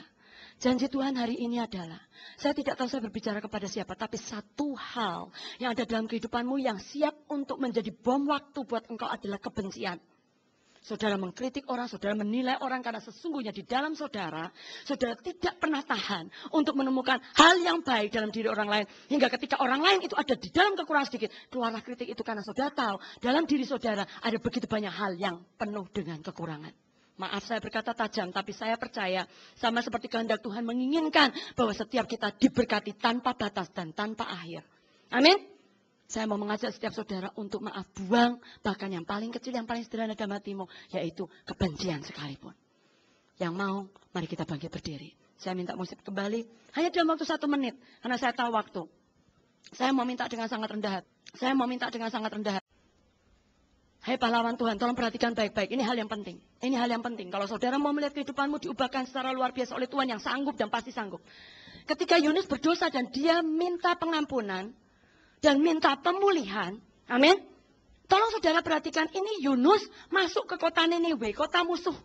Janji Tuhan hari ini adalah, saya tidak tahu saya berbicara kepada siapa, tapi satu hal yang ada dalam kehidupanmu yang siap untuk menjadi bom waktu buat engkau adalah kebencian. Saudara mengkritik orang, saudara menilai orang karena sesungguhnya di dalam saudara, saudara tidak pernah tahan untuk menemukan hal yang baik dalam diri orang lain. Hingga ketika orang lain itu ada di dalam kekurangan sedikit, keluarlah kritik itu karena saudara tahu dalam diri saudara ada begitu banyak hal yang penuh dengan kekurangan. Maaf saya berkata tajam, tapi saya percaya sama seperti kehendak Tuhan menginginkan bahwa setiap kita diberkati tanpa batas dan tanpa akhir. Amin. Saya mau mengajak setiap saudara untuk maaf buang, bahkan yang paling kecil, yang paling sederhana dalam hatimu, yaitu kebencian sekalipun. Yang mau, mari kita bangkit berdiri. Saya minta musik kembali, hanya dalam waktu 1 menit, karena saya tahu waktu. Saya mau minta dengan sangat rendah hati. Saya mau minta dengan sangat rendah hati. Hai pahlawan Tuhan, tolong perhatikan baik-baik. Ini hal yang penting. Ini hal yang penting. Kalau saudara mau melihat kehidupanmu diubahkan secara luar biasa oleh Tuhan yang sanggup dan pasti sanggup. Ketika Yunus berdosa dan dia minta pengampunan, dan minta pemulihan, amin. Tolong saudara perhatikan, ini Yunus masuk ke kota Niniwe, kota musuh.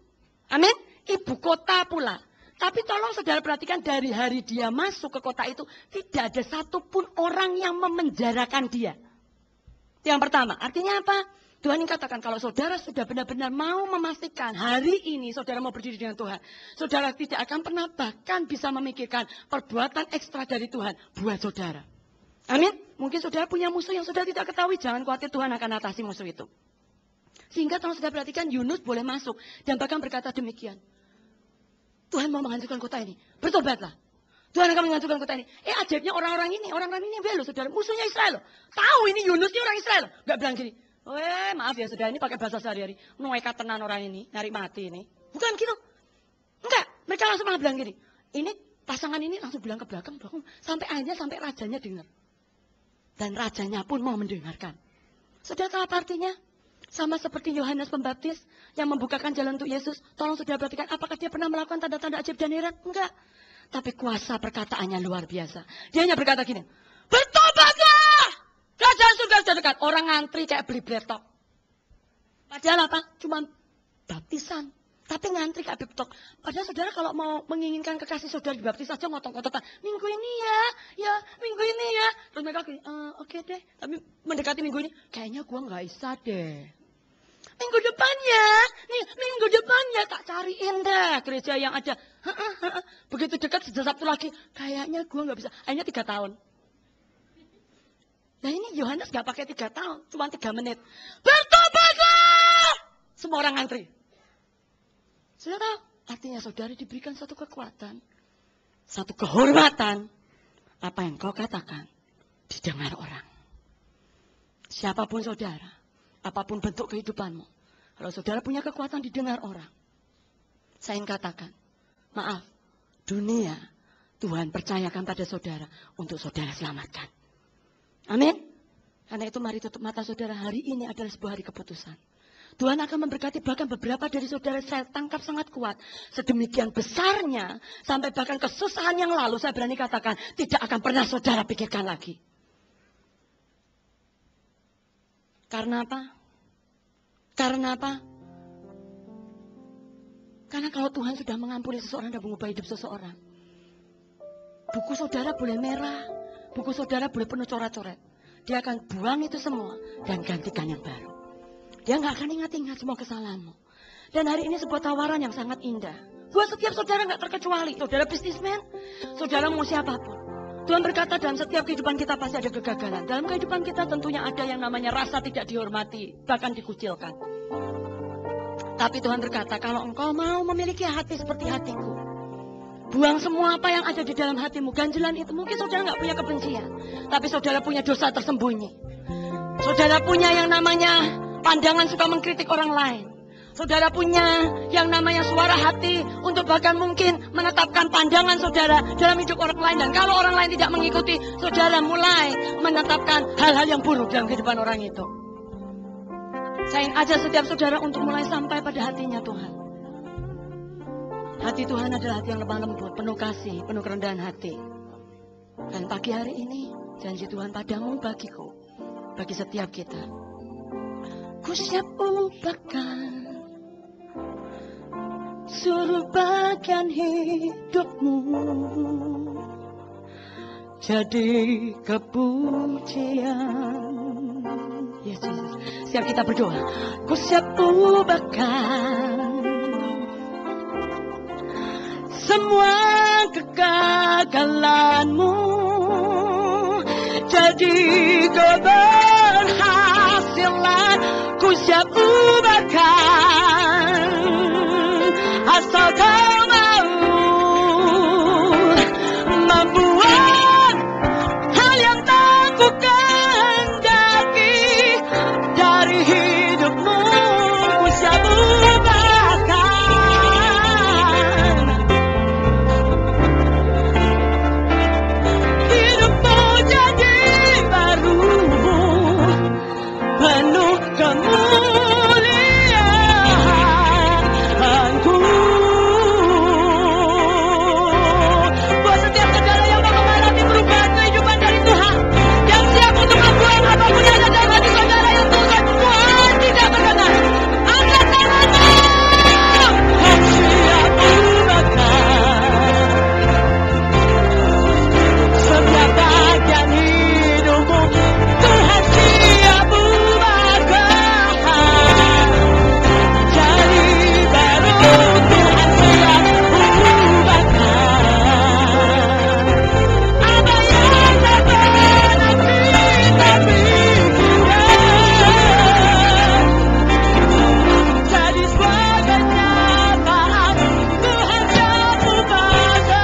Amin, ibu kota pula. Tapi tolong saudara perhatikan, dari hari dia masuk ke kota itu, tidak ada satupun orang yang memenjarakan dia. Yang pertama, artinya apa? Tuhan ingin katakan, kalau saudara sudah benar-benar mau memastikan hari ini saudara mau berdiri dengan Tuhan, saudara tidak akan pernah bahkan bisa memikirkan perbuatan ekstra dari Tuhan buat saudara. Amin. Mungkin saudara punya musuh yang saudara tidak ketahui. Jangan khawatir, Tuhan akan atasi musuh itu. Sehingga tolong saudara perhatikan, Yunus boleh masuk. Dan bahkan berkata demikian. Tuhan mau menghancurkan kota ini. Bertobatlah. Tuhan akan menghancurkan kota ini. Ajaibnya orang-orang ini belo saudara. Musuhnya Israel loh. Tahu ini Yunus ini orang Israel loh. Gak bilang gini. Maaf ya saudara, ini pakai bahasa sehari-hari. Nueka tenan orang ini. Nyari mati ini. Bukan gitu. Enggak. Mereka langsung malah bilang gini. Ini pasangan ini langsung bilang ke belakang. Sampai akhirnya sampai rajanya dengar. Dan rajanya pun mau mendengarkan. Saudara tahu apa artinya? Sama seperti Yohanes Pembaptis yang membukakan jalan untuk Yesus. Tolong saudara perhatikan, apakah dia pernah melakukan tanda-tanda ajaib dan heran? Enggak. Tapi kuasa perkataannya luar biasa. Dia hanya berkata gini, bertobatlah! Kerajaan surga sudah dekat. Orang ngantri kayak beli bletok. Padahal apa? Cuma baptisan. Tapi ngantri kayak beptok. Padahal saudara kalau mau menginginkan kekasih saudara dibaptis saja ngotong-ngototan. Minggu ini ya minggu ini ya. Terus mereka gini, oke deh. Tapi mendekati minggu ini, kayaknya gua nggak bisa deh. Minggu depannya, minggu depannya tak cariin deh gereja yang ada. Begitu dekat sejak Sabtu lagi, kayaknya gua nggak bisa. Akhirnya 3 tahun. Nah ini Yohanes nggak pakai 3 tahun, cuma 3 menit. Bertobatlah! Semua orang ngantri. Sudah tahu, artinya saudara diberikan satu kekuatan, satu kehormatan. Apa yang kau katakan didengar orang. Siapapun saudara, apapun bentuk kehidupanmu, kalau saudara punya kekuatan didengar orang, saya ingin katakan, maaf, dunia Tuhan percayakan pada saudara untuk saudara selamatkan. Amin. Karena itu mari tutup mata saudara, hari ini adalah sebuah hari keputusan. Tuhan akan memberkati bahkan beberapa dari saudara saya tangkap sangat kuat. Sedemikian besarnya, sampai bahkan kesusahan yang lalu saya berani katakan, tidak akan pernah saudara pikirkan lagi. Karena apa? Karena apa? Karena kalau Tuhan sudah mengampuni seseorang dan mengubah hidup seseorang, buku saudara boleh merah, buku saudara boleh penuh coret-coret. Dia akan buang itu semua dan gantikan yang baru. Dia nggak akan ingat-ingat semua kesalahanmu. Dan hari ini sebuah tawaran yang sangat indah. Buat setiap saudara nggak terkecuali. Saudara bisnismen, saudara mau siapapun. Tuhan berkata dalam setiap kehidupan kita pasti ada kegagalan. Dalam kehidupan kita tentunya ada yang namanya rasa tidak dihormati, bahkan dikucilkan. Tapi Tuhan berkata, kalau engkau mau memiliki hati seperti hatiku, buang semua apa yang ada di dalam hatimu. Ganjelan itu mungkin saudara nggak punya kebencian, tapi saudara punya dosa tersembunyi. Saudara punya yang namanya pandangan suka mengkritik orang lain. Saudara punya yang namanya suara hati untuk bahkan mungkin menetapkan pandangan saudara dalam hidup orang lain. Dan kalau orang lain tidak mengikuti, saudara mulai menetapkan hal-hal yang buruk dalam kehidupan orang itu. Saya ingin ajak setiap saudara untuk mulai sampai pada hatinya Tuhan. Hati Tuhan adalah hati yang lemah lembut, penuh kasih, penuh kerendahan hati. Dan pagi hari ini, janji Tuhan padamu bagiku, bagi setiap kita. Ku siap ubahkan seluruh bagian hidupmu jadi kepujian. Yes, Jesus. setiap kita berdoa. Ku siap ubahkan semua kegagalanmu jadi keberhasilan. Ku siap ubahkan asal kau mau membuat hal yang tak ku kehendaki dari hidupmu. Ku siap ubahkan hidupmu jadi baru, penuh kemuliaanku. Buat setiap saudara yang mau mengalami perubahan kehidupan dari Tuhan, yang siap untuk membuang apapun yang ada dalam hati saudara yang Tuhan tidak berkenan, angkat tanganmu. Kau siap ubahkan setiap bagian hidupmu. Tuhan siap ubahkan jadi baru. Tuhan siap ubahkan apa yang tak pernah kita pikirkan jadi sebuah kenyataan. Tuhan siap ubahkan.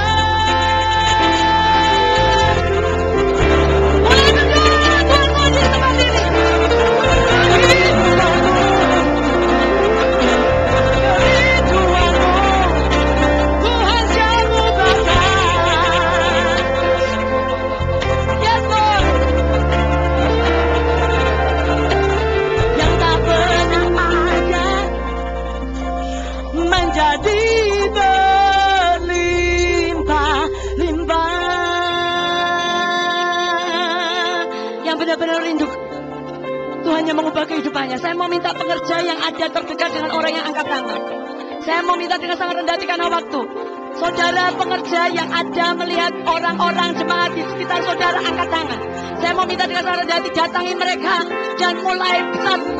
Mulai berdoa, Tuhan mau di tempat ini. Tuhan siap ubahkan. Yes, Lord. Yang tak pernah ada menjadi berlimpah-limpah. Yang benar-benar rindu Tuhan yang mengubah kehidupannya. Saya mau minta pengerja yang ada terdekat dengan orang yang angkat tangan. Saya mau minta dengan sangat rendah hati karena waktu. Saudara pengerja yang ada melihat orang-orang jemaat di sekitar saudara angkat tangan. Saya mau minta dengan sangat rendah hati datangi mereka dan mulai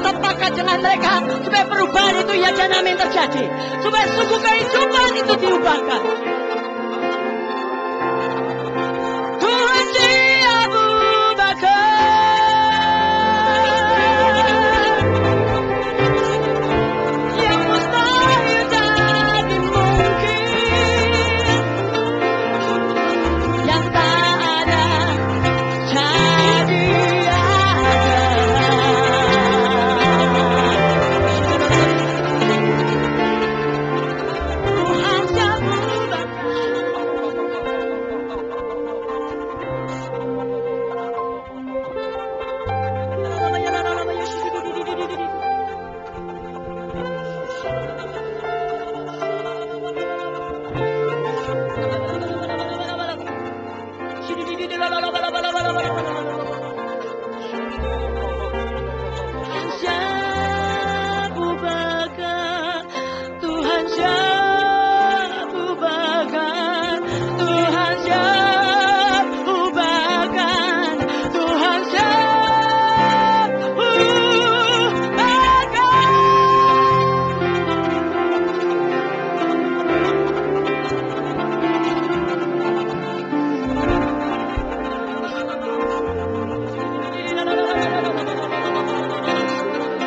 sepakat dengan mereka supaya perubahan itu ya dan amin terjadi. Supaya sungguh kehidupan itu diubahkan. Tuhan siap ubahkan yang mustahil jadi mungkin, yang tak ada jadi ada. Tuhan siap ubahkan. Tuhan siap ubahkan. Tuhan siap ubahkan. Tuhan siap ubahkan.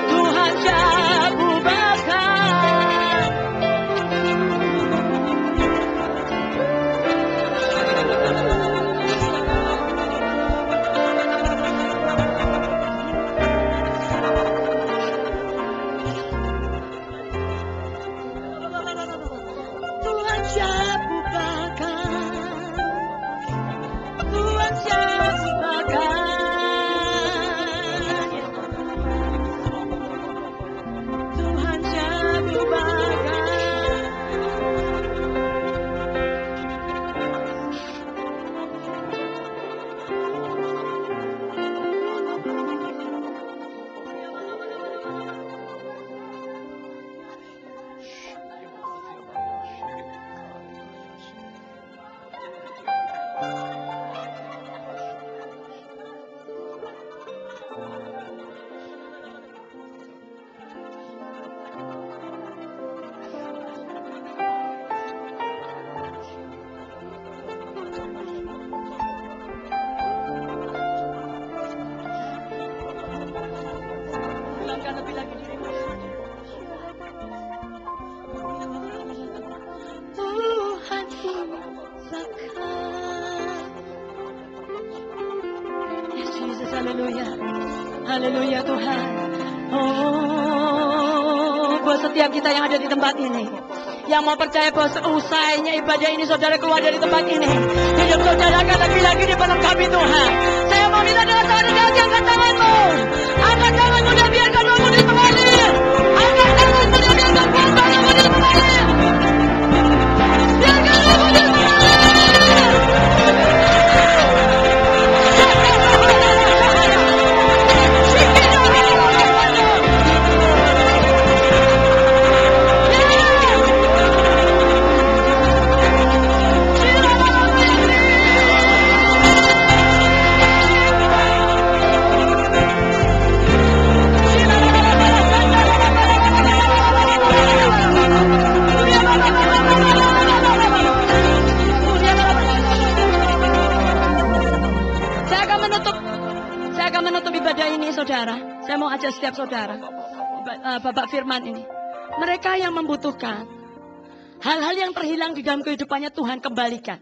Tuhan siap ubahkan. Tuhan siap ubahkan. Tuhan siap ubahkan. Tuhan siap ubahkan. Tuhan siap ubahkan. Haleluya. Haleluya Tuhan. Oh, buat setiap kita yang ada di tempat ini, yang mau percaya bahwa seusainya ibadah ini saudara keluar dari tempat ini, hidup saudara akan lebih lagi diperlengkapi Tuhan. Saya mau minta dengan saudara angkat tanganmu. Angkat tanganmu dan biarkan rohmu mengalir. Angkat tanganmu dan biarkan kuasamu mengalir. Biarkan rohmu mengalir. Ibadah ini saudara, saya mau ajak setiap saudara, Bapak Firman ini, mereka yang membutuhkan hal-hal yang terhilang di dalam kehidupannya Tuhan kembalikan.